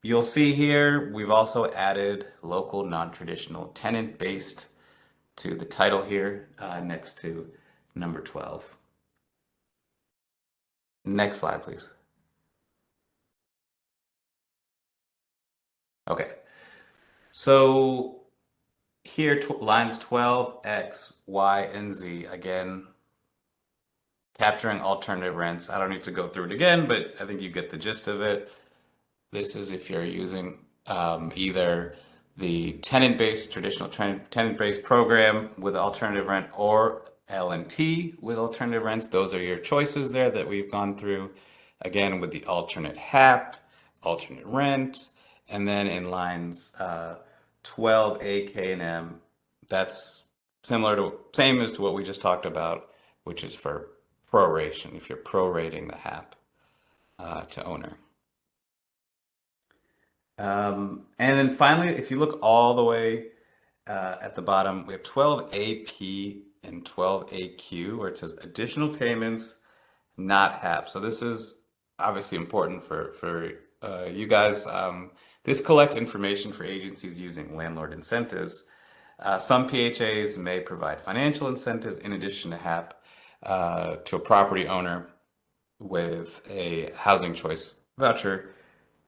Speaker 4: You'll see here, we've also added local, non-traditional, tenant-based to the title here next to number 12. Next slide, please. Okay. So here, lines 12, X, Y, and Z, again, capturing alternative rents. I don't need to go through it again, but I think you get the gist of it. This is if you're using either the tenant-based, traditional tenant-based program with alternative rent or L&T with alternative rents. Those are your choices there that we've gone through. Again, with the alternate HAP, alternate rent, and then in lines 12A, K, and M, that's same as to what we just talked about, which is for proration, if you're prorating the HAP to owner. And then finally, if you look all the way at the bottom, we have 12AP and 12AQ, where it says additional payments, not HAP. So this is obviously important for you guys. This collects information for agencies using landlord incentives. Some PHAs may provide financial incentives in addition to HAP to a property owner with a housing choice voucher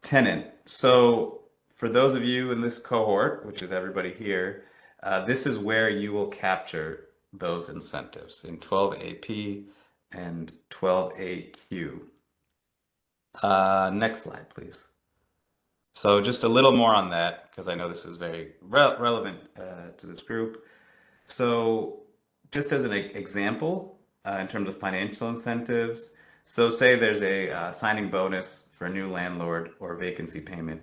Speaker 4: tenant. So for those of you in this cohort, which is everybody here, this is where you will capture those incentives in 12AP and 12AQ. Next slide, please. So just a little more on that, because I know this is very relevant to this group. So just as an example, in terms of financial incentives, so say there's a signing bonus for a new landlord or vacancy payment.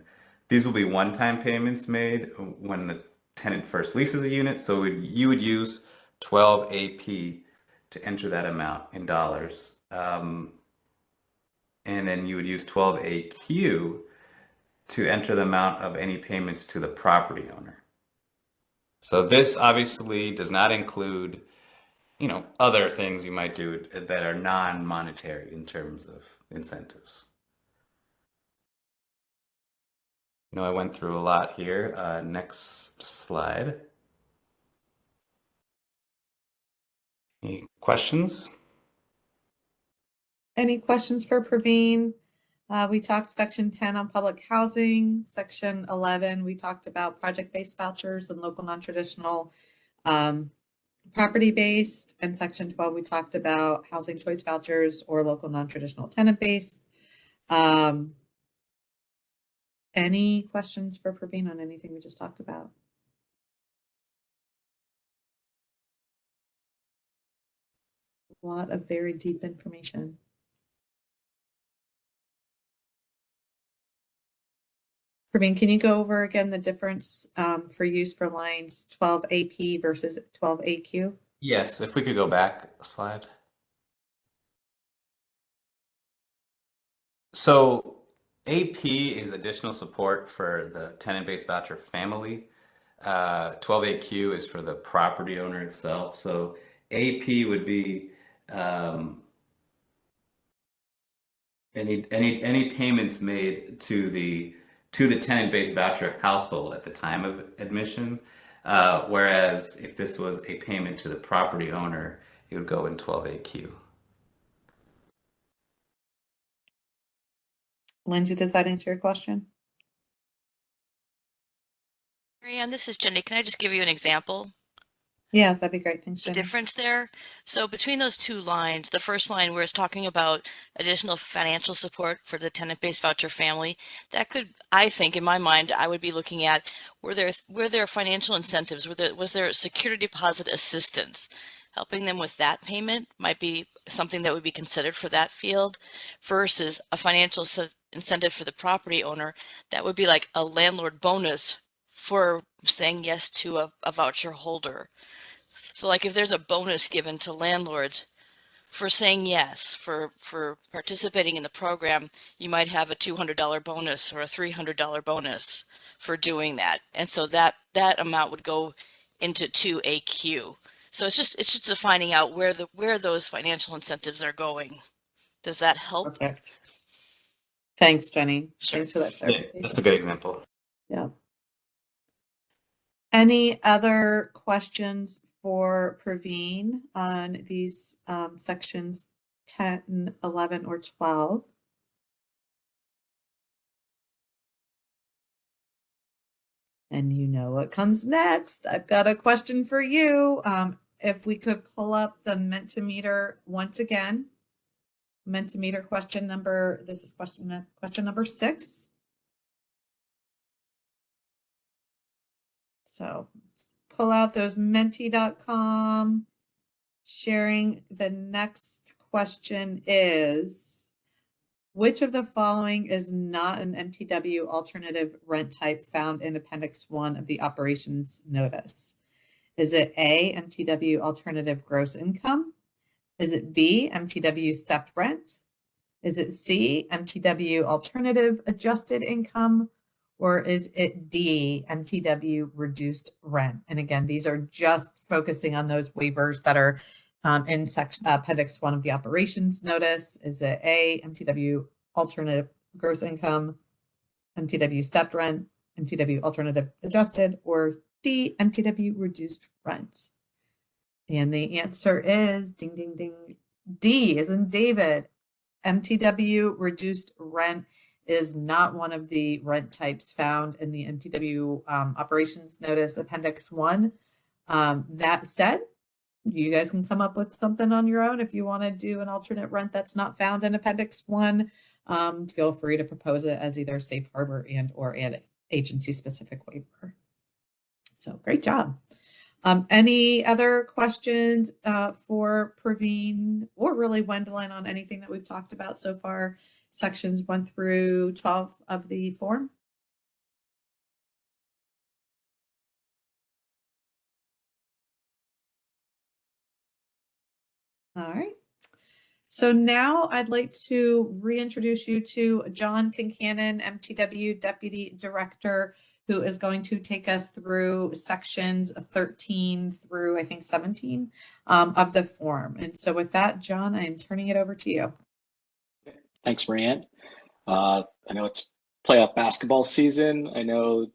Speaker 4: These will be one-time payments made when the tenant first leases a unit. So you would use 12 AP to enter that amount in dollars. And then you would use 12 AQ to enter the amount of any payments to the property owner. So this obviously does not include, other things you might do that are non-monetary in terms of incentives. I went through a lot here. Next slide. Any questions?
Speaker 1: Any questions for Praveen? We talked section 10 on public housing. Section 11, we talked about project-based vouchers and local non-traditional property-based. And section 12, we talked about housing choice vouchers or local non-traditional tenant-based. Any questions for Praveen on anything we just talked about? A lot of very deep information. Praveen, can you go over again the difference for use for lines 12 AP versus 12 AQ?
Speaker 4: Yes, if we could go back a slide. So AP is additional support for the tenant-based voucher family. 12AQ is for the property owner itself. So AP would be any payments made to the tenant-based voucher household at the time of admission. Whereas if this was a payment to the property owner, it would go in 12AQ.
Speaker 1: Lindsay, does that answer your question?
Speaker 5: Marianne, this is Jenny. Can I just give you an example?
Speaker 1: Yeah, that'd be great. Thanks,
Speaker 5: The
Speaker 1: Jenny.
Speaker 5: difference there. So between those two lines, the first line where it's talking about additional financial support for the tenant-based voucher family, that could, I think, in my mind, I would be looking at were there financial incentives? Was there security deposit assistance? Helping them with that payment might be something that would be considered for that field versus a financial incentive for the property owner. That would be like a landlord bonus for saying yes to a voucher holder. So like if there's a bonus given to landlords for saying yes, for participating in the program, you might have a $200 bonus or a $300 bonus for doing that. And so that amount would go into 2AQ. So it's just defining out where those financial incentives are going. Does that help?
Speaker 1: Perfect. Thanks, Jenny.
Speaker 5: Sure.
Speaker 1: Thanks for that
Speaker 4: Yeah,
Speaker 1: clarification.
Speaker 4: that's a good example.
Speaker 1: Yeah. Any other questions for Praveen on these sections 10, 11, or 12? And you know what comes next. I've got a question for you. If we could pull up the Mentimeter once again. Mentimeter question number, this is question number 6. So let's pull out those menti.com. Sharing the next question is, which of the following is not an MTW alternative rent type found in Appendix 1 of the operations notice? Is it A, MTW alternative gross income? Is it B, MTW stepped rent? Is it C, MTW alternative adjusted income? Or is it D, MTW reduced rent? And again, these are just focusing on those waivers that are in section Appendix 1 of the operations notice. Is it A, MTW alternative gross income, MTW stepped rent, MTW alternative adjusted, or D, MTW reduced rent? And the answer is ding, ding, ding. D is in David. MTW reduced rent is not one of the rent types found in the MTW operations notice appendix 1. That said, you guys can come up with something on your own. If you want to do an alternate rent that's not found in appendix 1, feel free to propose it as either safe harbor and or an agency specific waiver. So great job. Any other questions for Praveen or really Wendelin on anything that we've talked about so far, sections 1 through 12 of the form? All right. So now I'd like to reintroduce you to John Kincannon, MTW Deputy Director, who is going to take us through sections 13 through, I think, 17 of the form. And so with that, John, I am turning it over to you.
Speaker 6: Thanks, Marianne. I know it's playoff basketball season. I know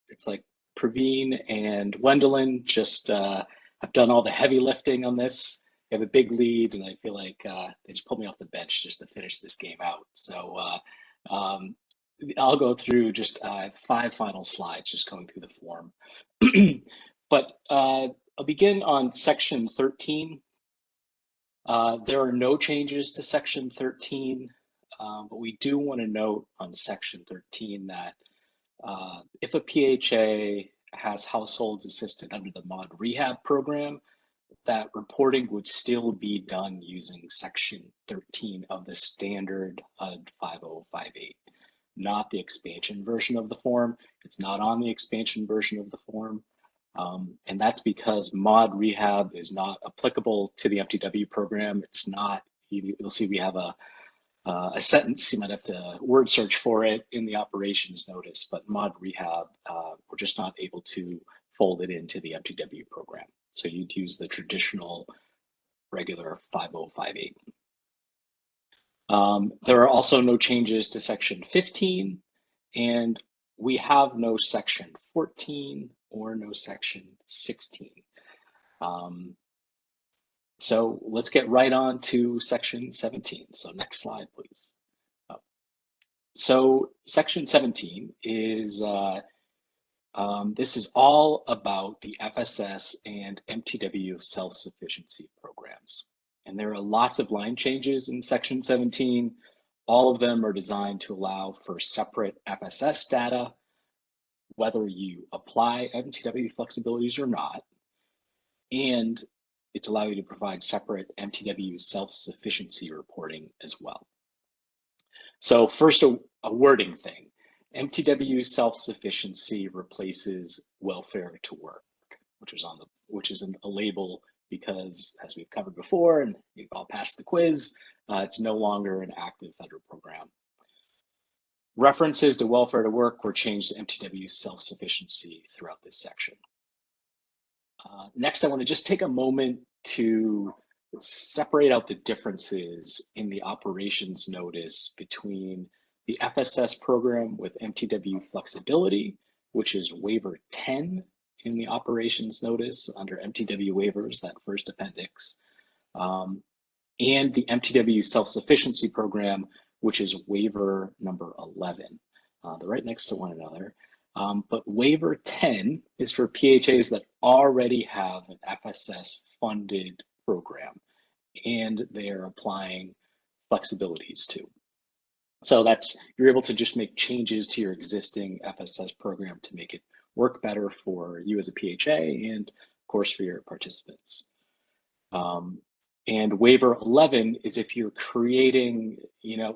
Speaker 6: it's like Praveen and Wendelin just have done all the heavy lifting on this. They have a big lead, and I feel like they just pulled me off the bench just to finish this game out. So I'll go through just 5 final slides, just going through the form. But I'll begin on section 13. There are no changes to section 13, but we do want to note on section 13 that if a PHA has households assisted under the MOD rehab program, that reporting would still be done using section 13 of the standard HUD-50058, not the expansion version of the form. It's not on the expansion version of the form. And that's because MOD rehab is not applicable to the MTW program. It's not, you'll see we have a sentence, you might have to word search for it in the operations notice, but MOD rehab, we're just not able to fold it into the MTW program. So you'd use the traditional regular 5058. There are also no changes to section 15, and we have no section 14 or no section 16. So let's get right on to section 17. So next slide, please. So section 17 is this is all about the FSS and MTW self-sufficiency programs. And there are lots of line changes in section 17. All of them are designed to allow for separate FSS data, whether you apply MTW flexibilities or not. And it's allowed you to provide separate MTW self-sufficiency reporting as well. So first, a wording thing. MTW self-sufficiency replaces welfare to work, which is a label because, as we've covered before, and you've all passed the quiz, it's no longer an active federal program. References to welfare to work were changed to MTW self-sufficiency throughout this section. Next, I want to just take a moment to separate out the differences in the operations notice between the FSS program with MTW flexibility, which is waiver 10 in the operations notice under MTW waivers, that first appendix, and the MTW self-sufficiency program, which is waiver number 11. They're right next to one another. But waiver 10 is for PHAs that already have an FSS funded program and they're applying flexibilities to. So that's, you're able to just make changes to your existing FSS program to make it work better for you as a PHA and of course for your participants. And waiver 11 is if you're creating,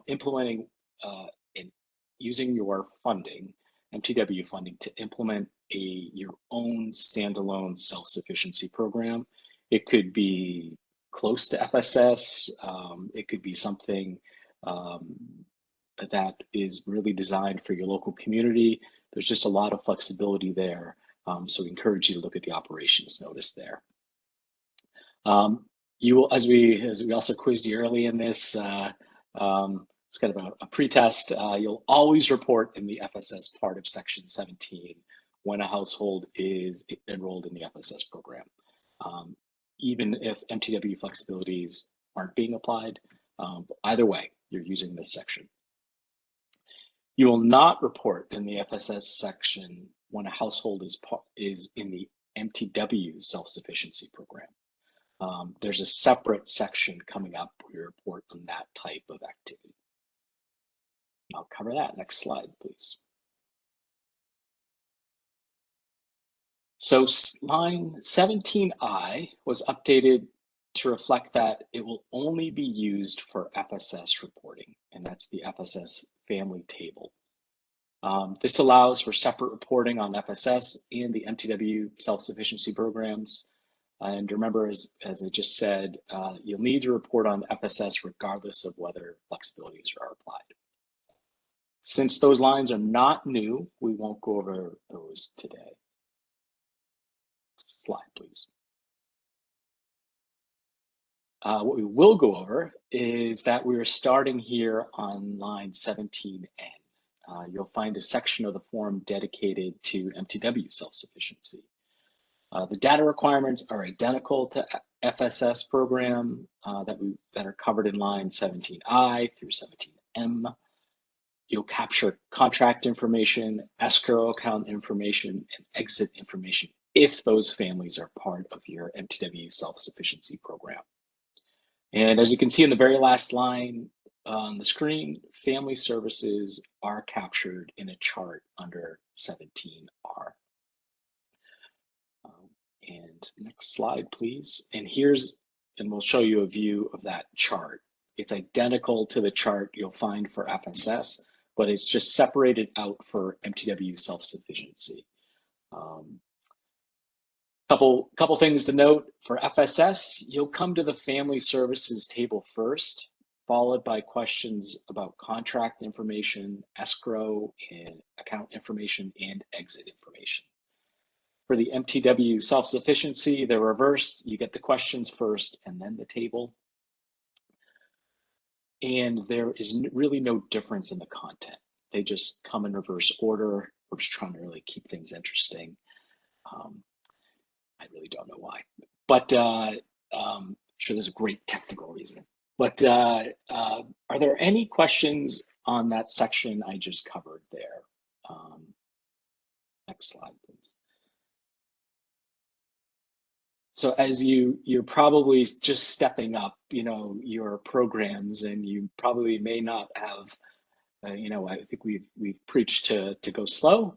Speaker 6: implementing and using your funding, MTW funding, to implement your own standalone self-sufficiency program. It could be close to FSS. It could be something that is really designed for your local community. There's just a lot of flexibility there. So we encourage you to look at the operations notice there. You will, as we also quizzed you early in this, it's kind of a pretest. You'll always report in the FSS part of Section 17 when a household is enrolled in the FSS program. Even if MTW flexibilities aren't being applied, either way, you're using this section. You will not report in the FSS section when a household is in the MTW self-sufficiency program. There's a separate section coming up where you report on that type of activity. I'll cover that. Next slide, please. So line 17I was updated to reflect that it will only be used for FSS reporting, and that's the FSS family table. This allows for separate reporting on FSS and the MTW self-sufficiency programs. And remember, as I just said, you'll need to report on FSS regardless of whether flexibilities are applied. Since those lines are not new, we won't go over those today. Slide, please. What we will go over is that we're starting here on line 17N. You'll find a section of the form dedicated to MTW self-sufficiency. The data requirements are identical to FSS program that are covered in line 17I through 17M. You'll capture contract information, escrow account information, and exit information if those families are part of your MTW self-sufficiency program. And as you can see in the very last line on the screen, family services are captured in a chart under 17R. And next slide, please. And we'll show you a view of that chart. It's identical to the chart you'll find for FSS, but it's just separated out for MTW self-sufficiency. Couple things to note. For FSS, you'll come to the family services table first, followed by questions about contract information, escrow, and account information, and exit information. For the MTW self-sufficiency, they're reversed. You get the questions first and then the table. And there is really no difference in the content. They just come in reverse order. We're just trying to really keep things interesting. I really don't know why, but I'm sure there's a great technical reason. But are there any questions on that section I just covered there? Next slide, please. So as you're probably just stepping up, your programs, and you probably may not have, I think we've preached to go slow.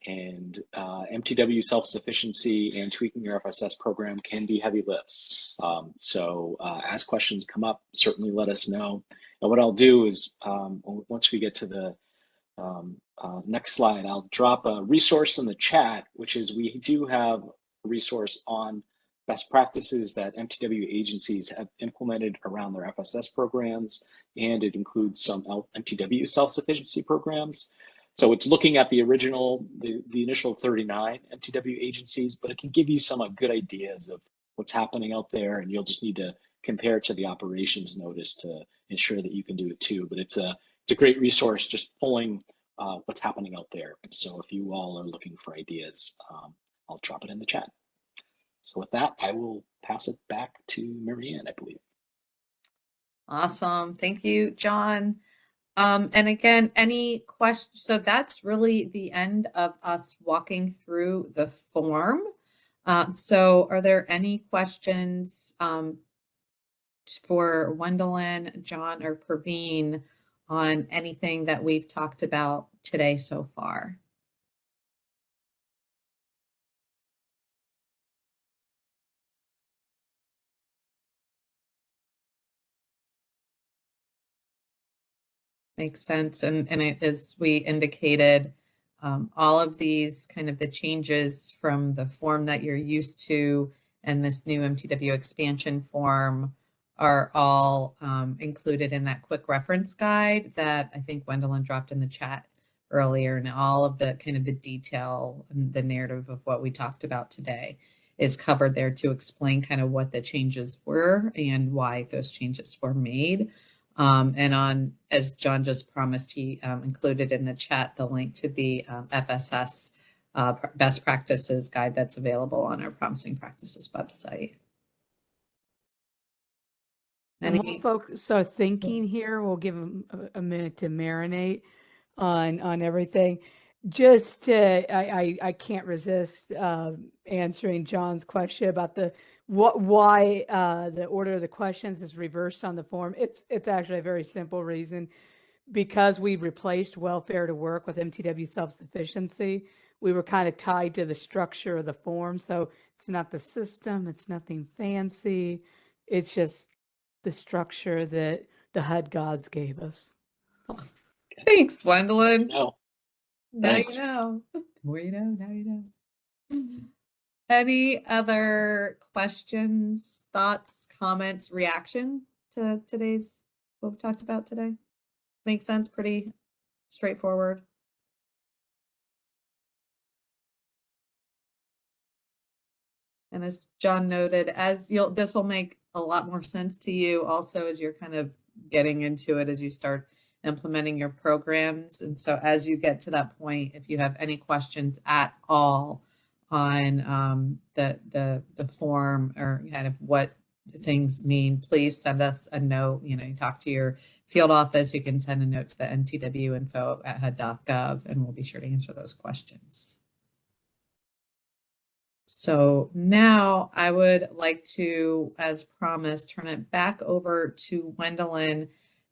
Speaker 6: And MTW self-sufficiency and tweaking your FSS program can be heavy lifts. So as questions come up, certainly let us know. And what I'll do is once we get to the next slide, I'll drop a resource in the chat, which is we do have a resource on best practices that MTW agencies have implemented around their FSS programs, and it includes some MTW self-sufficiency programs. So it's looking at the initial 39 MTW agencies, but it can give you some good ideas of what's happening out there, and you'll just need to compare it to the operations notice to ensure that you can do it too. But it's a great resource just pulling what's happening out there. So if you all are looking for ideas, I'll drop it in the chat. So with that, I will pass it back to Marianne, I believe.
Speaker 1: Awesome. Thank you, John. And again, any questions? So that's really the end of us walking through the form. So are there any questions for Wendelin, John, or Praveen on anything that we've talked about today so far? Makes sense. And as we indicated, all of these kind of the changes from the form that you're used to and this new MTW expansion form are all included in that quick reference guide that I think Wendelin dropped in the chat earlier. And all of the kind of the detail and the narrative of what we talked about today is covered there to explain kind of what the changes were and why those changes were made. And as John just promised, he included in the chat the link to the FSS best practices guide that's available on our promising practices website.
Speaker 2: And while folks are thinking here, we'll give them a minute to marinate on everything. Just I can't resist answering John's question about why the order of the questions is reversed on the form. It's actually a very simple reason. Because we replaced welfare to work with MTW self-sufficiency, we were kind of tied to the structure of the form. So it's not the system, it's nothing fancy. It's just the structure that the HUD gods gave us.
Speaker 1: Thanks, Gwendolyn.
Speaker 6: No.
Speaker 1: Now
Speaker 6: Thanks.
Speaker 1: you know. The more you know, now you know. Any other questions, thoughts, comments, reaction to today's, what we've talked about today? Makes sense, pretty straightforward. And as John noted, this will make a lot more sense to you also as you're kind of getting into it, as you start implementing your programs. And so as you get to that point, if you have any questions at all on the form or kind of what things mean, please send us a note. You talk to your field office, you can send a note to the MTW info@hud.gov, and we'll be sure to answer those questions. So now I would like to, as promised, turn it back over to Gwendolyn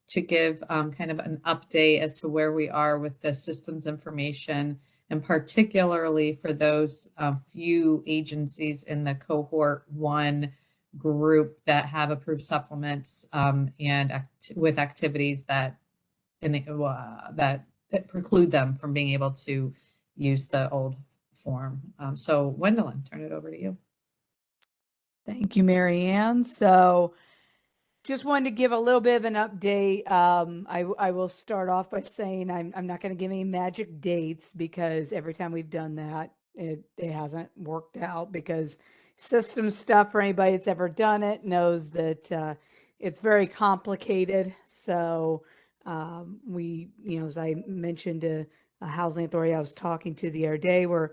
Speaker 1: to give kind of an update as to where we are with the systems information, and particularly for those few agencies in the cohort 1 group that have approved supplements and with activities that preclude them from being able to use the old form. So Gwendolyn, turn it over to you.
Speaker 2: Thank you, Mary Ann. So just wanted to give a little bit of an update. I will start off by saying I'm not going to give any magic dates, because every time we've done that, it hasn't worked out, because system stuff, for anybody that's ever done it knows that it's very complicated. So we, as I mentioned to a housing authority I was talking to the other day, we're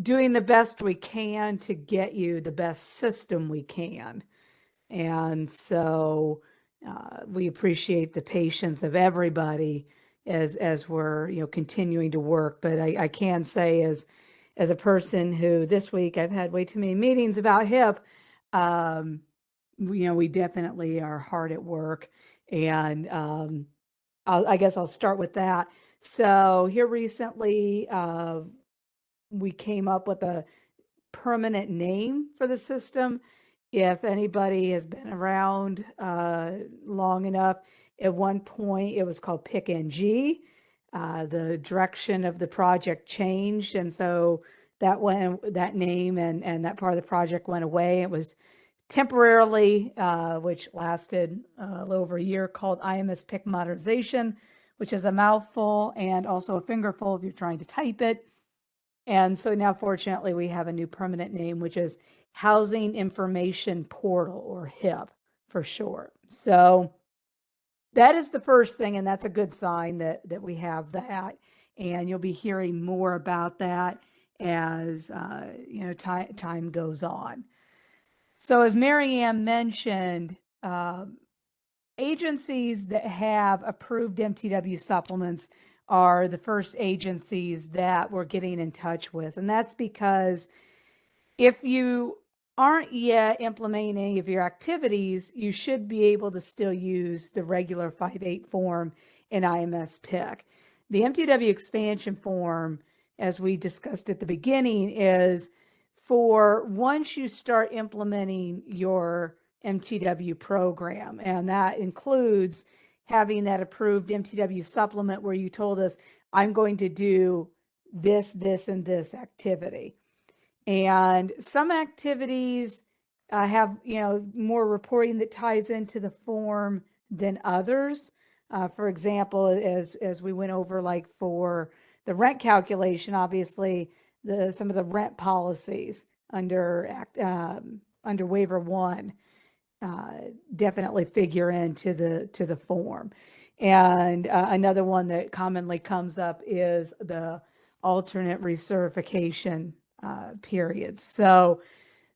Speaker 2: doing the best we can to get you the best system we can. And so we appreciate the patience of everybody as we're continuing to work. But I can say, as a person who this week I've had way too many meetings about HIP, we definitely are hard at work. And I guess I'll start with that. So here recently, we came up with a permanent name for the system. If anybody has been around long enough, at one point it was called PIC-NG. The direction of the project changed, and so that name and that part of the project went away. It was temporarily, which lasted a little over a year, called IMS PIC Modernization, which is a mouthful and also a fingerful if you're trying to type it. And so now, fortunately, we have a new permanent name, which is Housing Information Portal, or HIP for short. So that is the first thing, and that's a good sign that we have that. And you'll be hearing more about that as time goes on. So as Mary Ann mentioned, agencies that have approved MTW supplements are the first agencies that we're getting in touch with. And that's because if you aren't yet implementing any of your activities, you should be able to still use the regular 5.8 form in IMS PIC. The MTW expansion form, as we discussed at the beginning, is for once you start implementing your MTW program, and that includes having that approved MTW supplement where you told us, I'm going to do this, this, and this activity. And some activities have, more reporting that ties into the form than others. For example, as we went over, like for the rent calculation, obviously some of the rent policies under waiver 1 definitely figure into the form. And another one that commonly comes up is the alternate recertification periods. So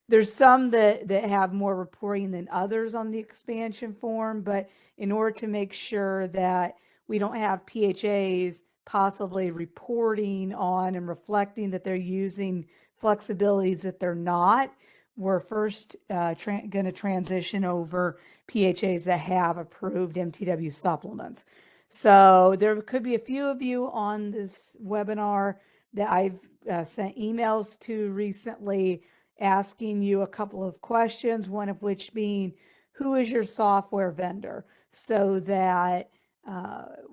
Speaker 2: there's some that have more reporting than others on the expansion form, but in order to make sure that we don't have PHAs possibly reporting on and reflecting that they're using flexibilities that they're not, we're first going to transition over PHAs that have approved MTW supplements. So there could be a few of you on this webinar that I've sent emails to recently asking you a couple of questions, one of which being, who is your software vendor? So that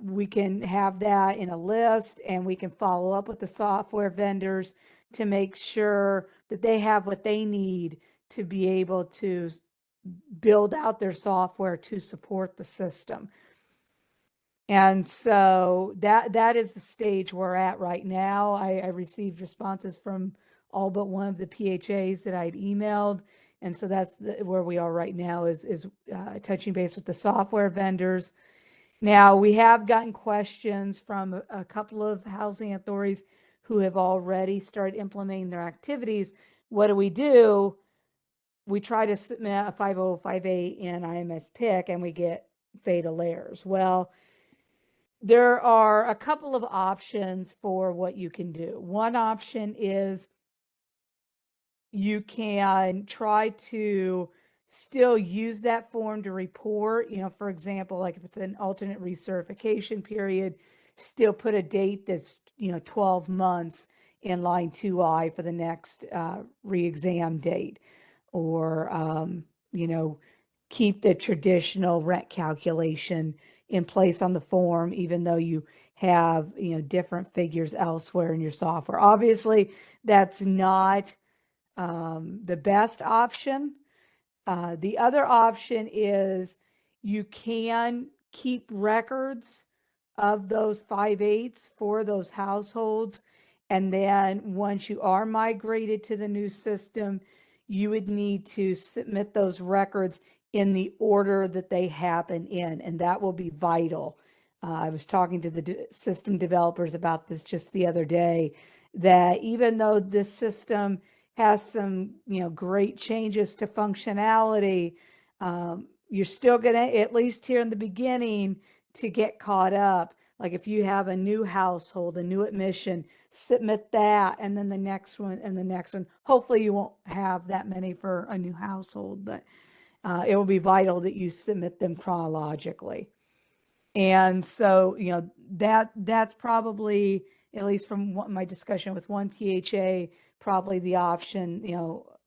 Speaker 2: we can have that in a list and we can follow up with the software vendors to make sure that they have what they need to be able to build out their software to support the system. And so that is the stage we're at right now. I received responses from all but one of the PHAs that I'd emailed. And so that's where we are right now is touching base with the software vendors. Now, we have gotten questions from a couple of housing authorities who have already started implementing their activities. What do? We try to submit a 50058 in IMS PIC and we get fatal errors. Well, there are a couple of options for what you can do. One option is you can try to still use that form to report, for example, like if it's an alternate recertification period, still put a date that's, 12 months in line 2I for the next re-exam date, or, keep the traditional rent calculation in place on the form, even though you have, different figures elsewhere in your software. Obviously, that's not the best option. The other option is you can keep records of those 5/8 for those households. And then once you are migrated to the new system, you would need to submit those records in the order that they happen in, and that will be vital. I was talking to the system developers about this just the other day, that even though this system has some, great changes to functionality, you're still going to, at least here in the beginning, to get caught up. Like if you have a new household, a new admission, submit that, and then the next one, and the next one. Hopefully you won't have that many for a new household, but it will be vital that you submit them chronologically. And so, that's probably, at least from my discussion with one PHA, probably the option,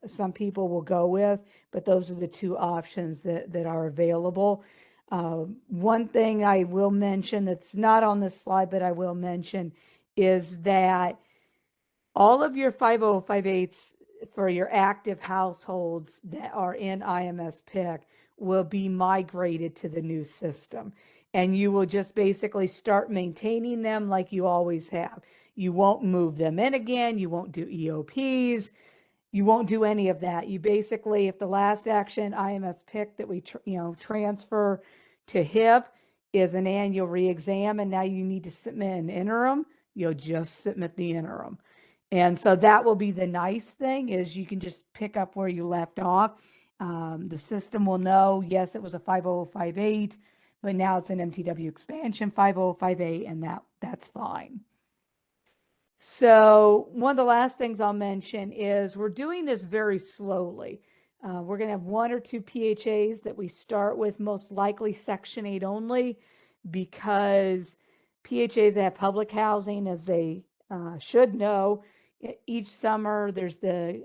Speaker 2: some people will go with, but those are the two options that are available. One thing I will mention that's not on this slide, but I will mention, is that all of your 50058s for your active households that are in IMS PIC will be migrated to the new system. And you will just basically start maintaining them like you always have. You won't move them in again. You won't do EOPs. You won't do any of that. You basically, if the last action IMS PIC that we transfer to HIP is an annual re-exam, and now you need to submit an interim, you'll just submit the interim. And so that will be the nice thing, is you can just pick up where you left off. The system will know, yes, it was a 50058, but now it's an MTW expansion 50058, and that's fine. So one of the last things I'll mention is we're doing this very slowly. We're going to have one or two PHAs that we start with, most likely Section 8 only, because PHAs that have public housing, as they should know, each summer there's the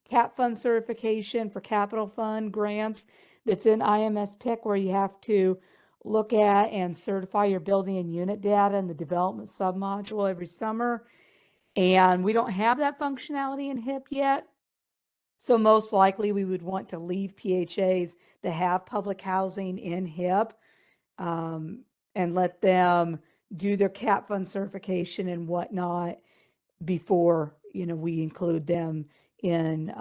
Speaker 2: CAP fund certification for capital fund grants that's in IMS PIC, where you have to look at and certify your building and unit data in the development submodule every summer. And we don't have that functionality in HIP yet. So most likely we would want to leave PHAs that have public housing in HIP and let them do their CAP fund certification and whatnot before, we include them in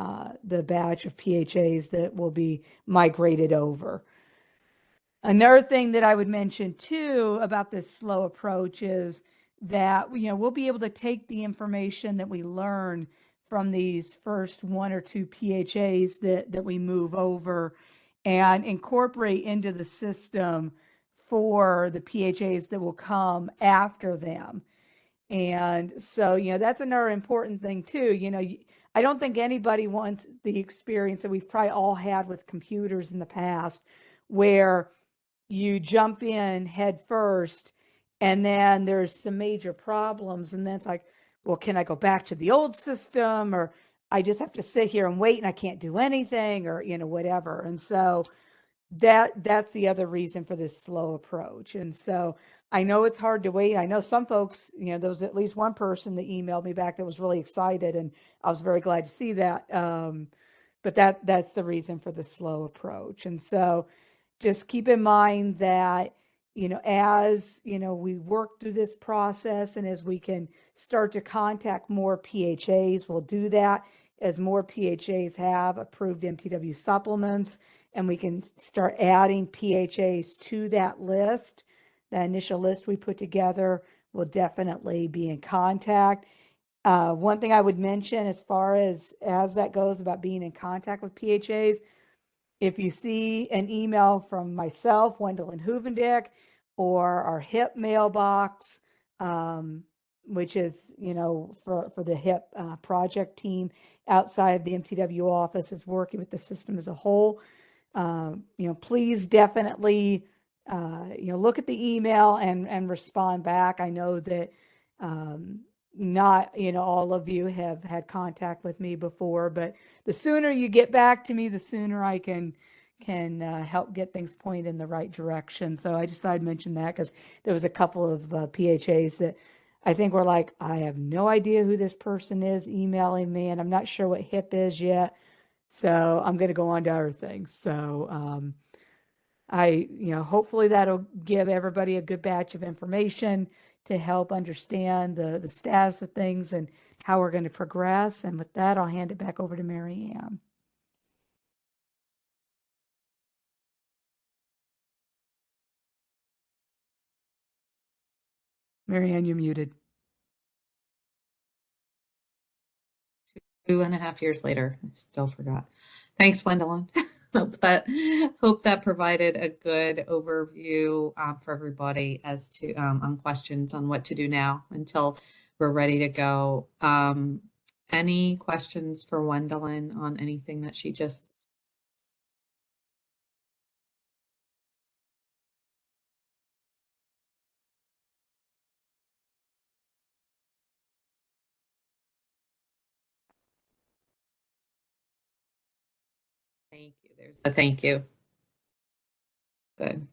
Speaker 2: the batch of PHAs that will be migrated over. Another thing that I would mention too about this slow approach is that, we'll be able to take the information that we learn from these first 1 or 2 PHAs that we move over and incorporate into the system for the PHAs that will come after them. And so, that's another important thing too. I don't think anybody wants the experience that we've probably all had with computers in the past, where you jump in head first and then there's some major problems. And then it's like, well, can I go back to the old system, or I just have to sit here and wait and I can't do anything, or, whatever. And so that's the other reason for this slow approach. And so I know it's hard to wait. I know some folks, there was at least one person that emailed me back that was really excited, and I was very glad to see that. But that's the reason for the slow approach. And so just keep in mind that, as, we work through this process and as we can start to contact more PHAs, we'll do that as more PHAs have approved MTW supplements, and we can start adding PHAs to that list. That initial list we put together will definitely be in contact. One thing I would mention as far as that goes about being in contact with PHAs, if you see an email from myself, Gwendolyn Huvendick, or our HIP mailbox, which is, for the HIP project team outside of the MTW office, is working with the system as a whole. Please definitely, look at the email and respond back. I know that not, all of you have had contact with me before, but the sooner you get back to me, the sooner I can help get things pointed in the right direction. So I just thought I'd mention that because there was a couple of PHAs that I think were like, I have no idea who this person is emailing me, and I'm not sure what HIP is yet. So I'm going to go on to other things. So hopefully that'll give everybody a good batch of information to help understand the status of things and how we're going to progress. And with that, I'll hand it back over to Mary Ann. Mary Ann, you're muted.
Speaker 1: 2.5 years later, I still forgot. Thanks, Gwendolyn. hope that provided a good overview for everybody as to on questions on what to do now until we're ready to go. Any questions for Gwendolyn on anything that she just? Thank you. There's a thank you. Good.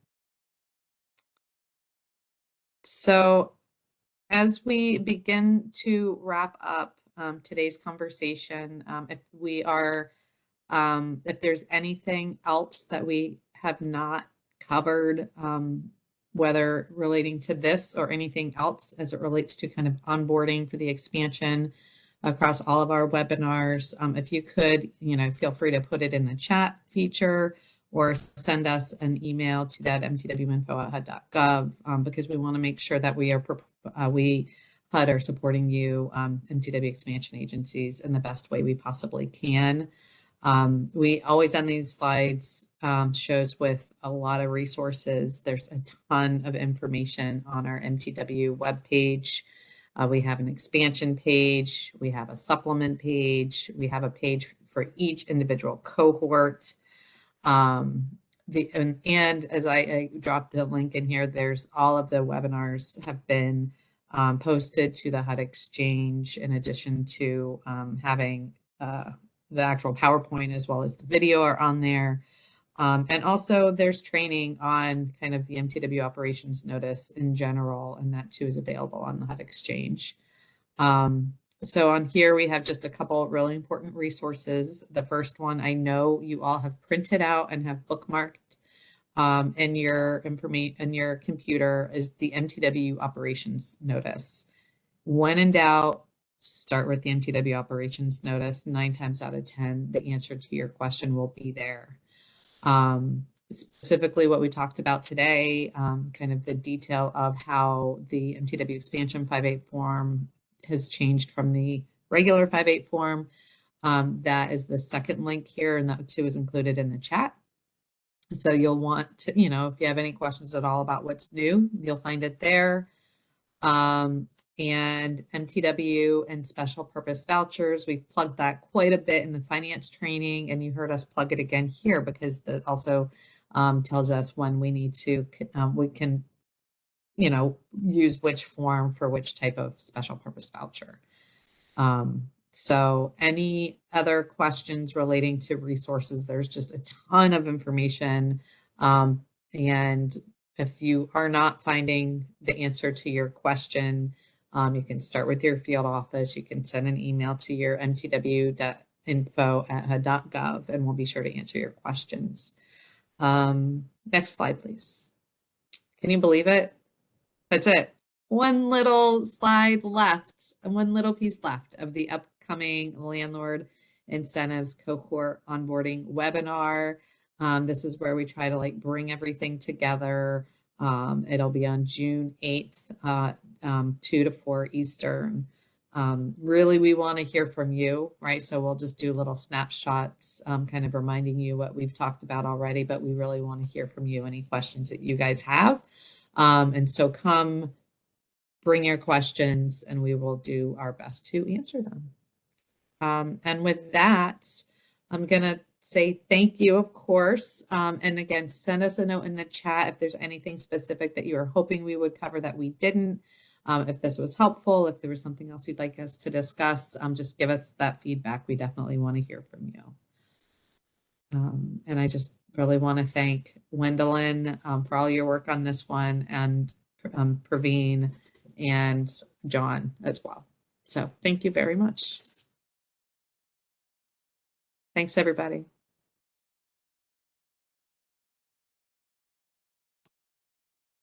Speaker 1: So as we begin to wrap up today's conversation, if there's anything else that we have not covered, whether relating to this or anything else as it relates to kind of onboarding for the expansion across all of our webinars, if you could, feel free to put it in the chat feature or send us an email to that mtwinfo@hud.gov, because we want to make sure that we HUD are supporting you, MTW expansion agencies, in the best way we possibly can. We always end these slides shows with a lot of resources. There's a ton of information on our MTW webpage. We have an expansion page. We have a supplement page. We have a page for each individual cohort. And as I dropped the link in here, there's all of the webinars have been posted to the HUD Exchange, in addition to having the actual PowerPoint as well as the video are on there. And also there's training on kind of the MTW operations notice in general, and that too is available on the HUD Exchange. So on here, we have just a couple of really important resources. The first one I know you all have printed out and have bookmarked in your computer is the MTW operations notice. When in doubt, start with the MTW operations notice, 9 times out of 10, the answer to your question will be there. Specifically what we talked about today, kind of the detail of how the MTW expansion 5.8 form has changed from the regular 5.8 form. That is the second link here, and that too is included in the chat. So you'll want to, you know, if you have any questions at all about what's new, you'll find it there. And MTW and special purpose vouchers, we've plugged that quite a bit in the finance training, and you heard us plug it again here because that also tells us when we need to, we can, you know, use which form for which type of special purpose voucher. So any other questions relating to resources, there's just a ton of information. And if you are not finding the answer to your question, you can start with your field office. You can send an email to your mtw.info@hud.gov, and we'll be sure to answer your questions. Next slide, please. Can you believe it? That's it. One little slide left, and one little piece left of the upcoming landlord incentives cohort onboarding webinar. This is where we try to like bring everything together. It'll be on June 8th, 2 to 4 Eastern. Really, we want to hear from you, right? So we'll just do little snapshots, kind of reminding you what we've talked about already, but we really want to hear from you, any questions that you guys have. And so come bring your questions and we will do our best to answer them. And with that, I'm going to say thank you, of course. And again, send us a note in the chat if there's anything specific that you are hoping we would cover that we didn't. If this was helpful, if there was something else you'd like us to discuss, just give us that feedback. We definitely want to hear from you. And I just really want to thank Gwendolyn for all your work on this one, and Praveen and John as well. So thank you very much. Thanks, everybody.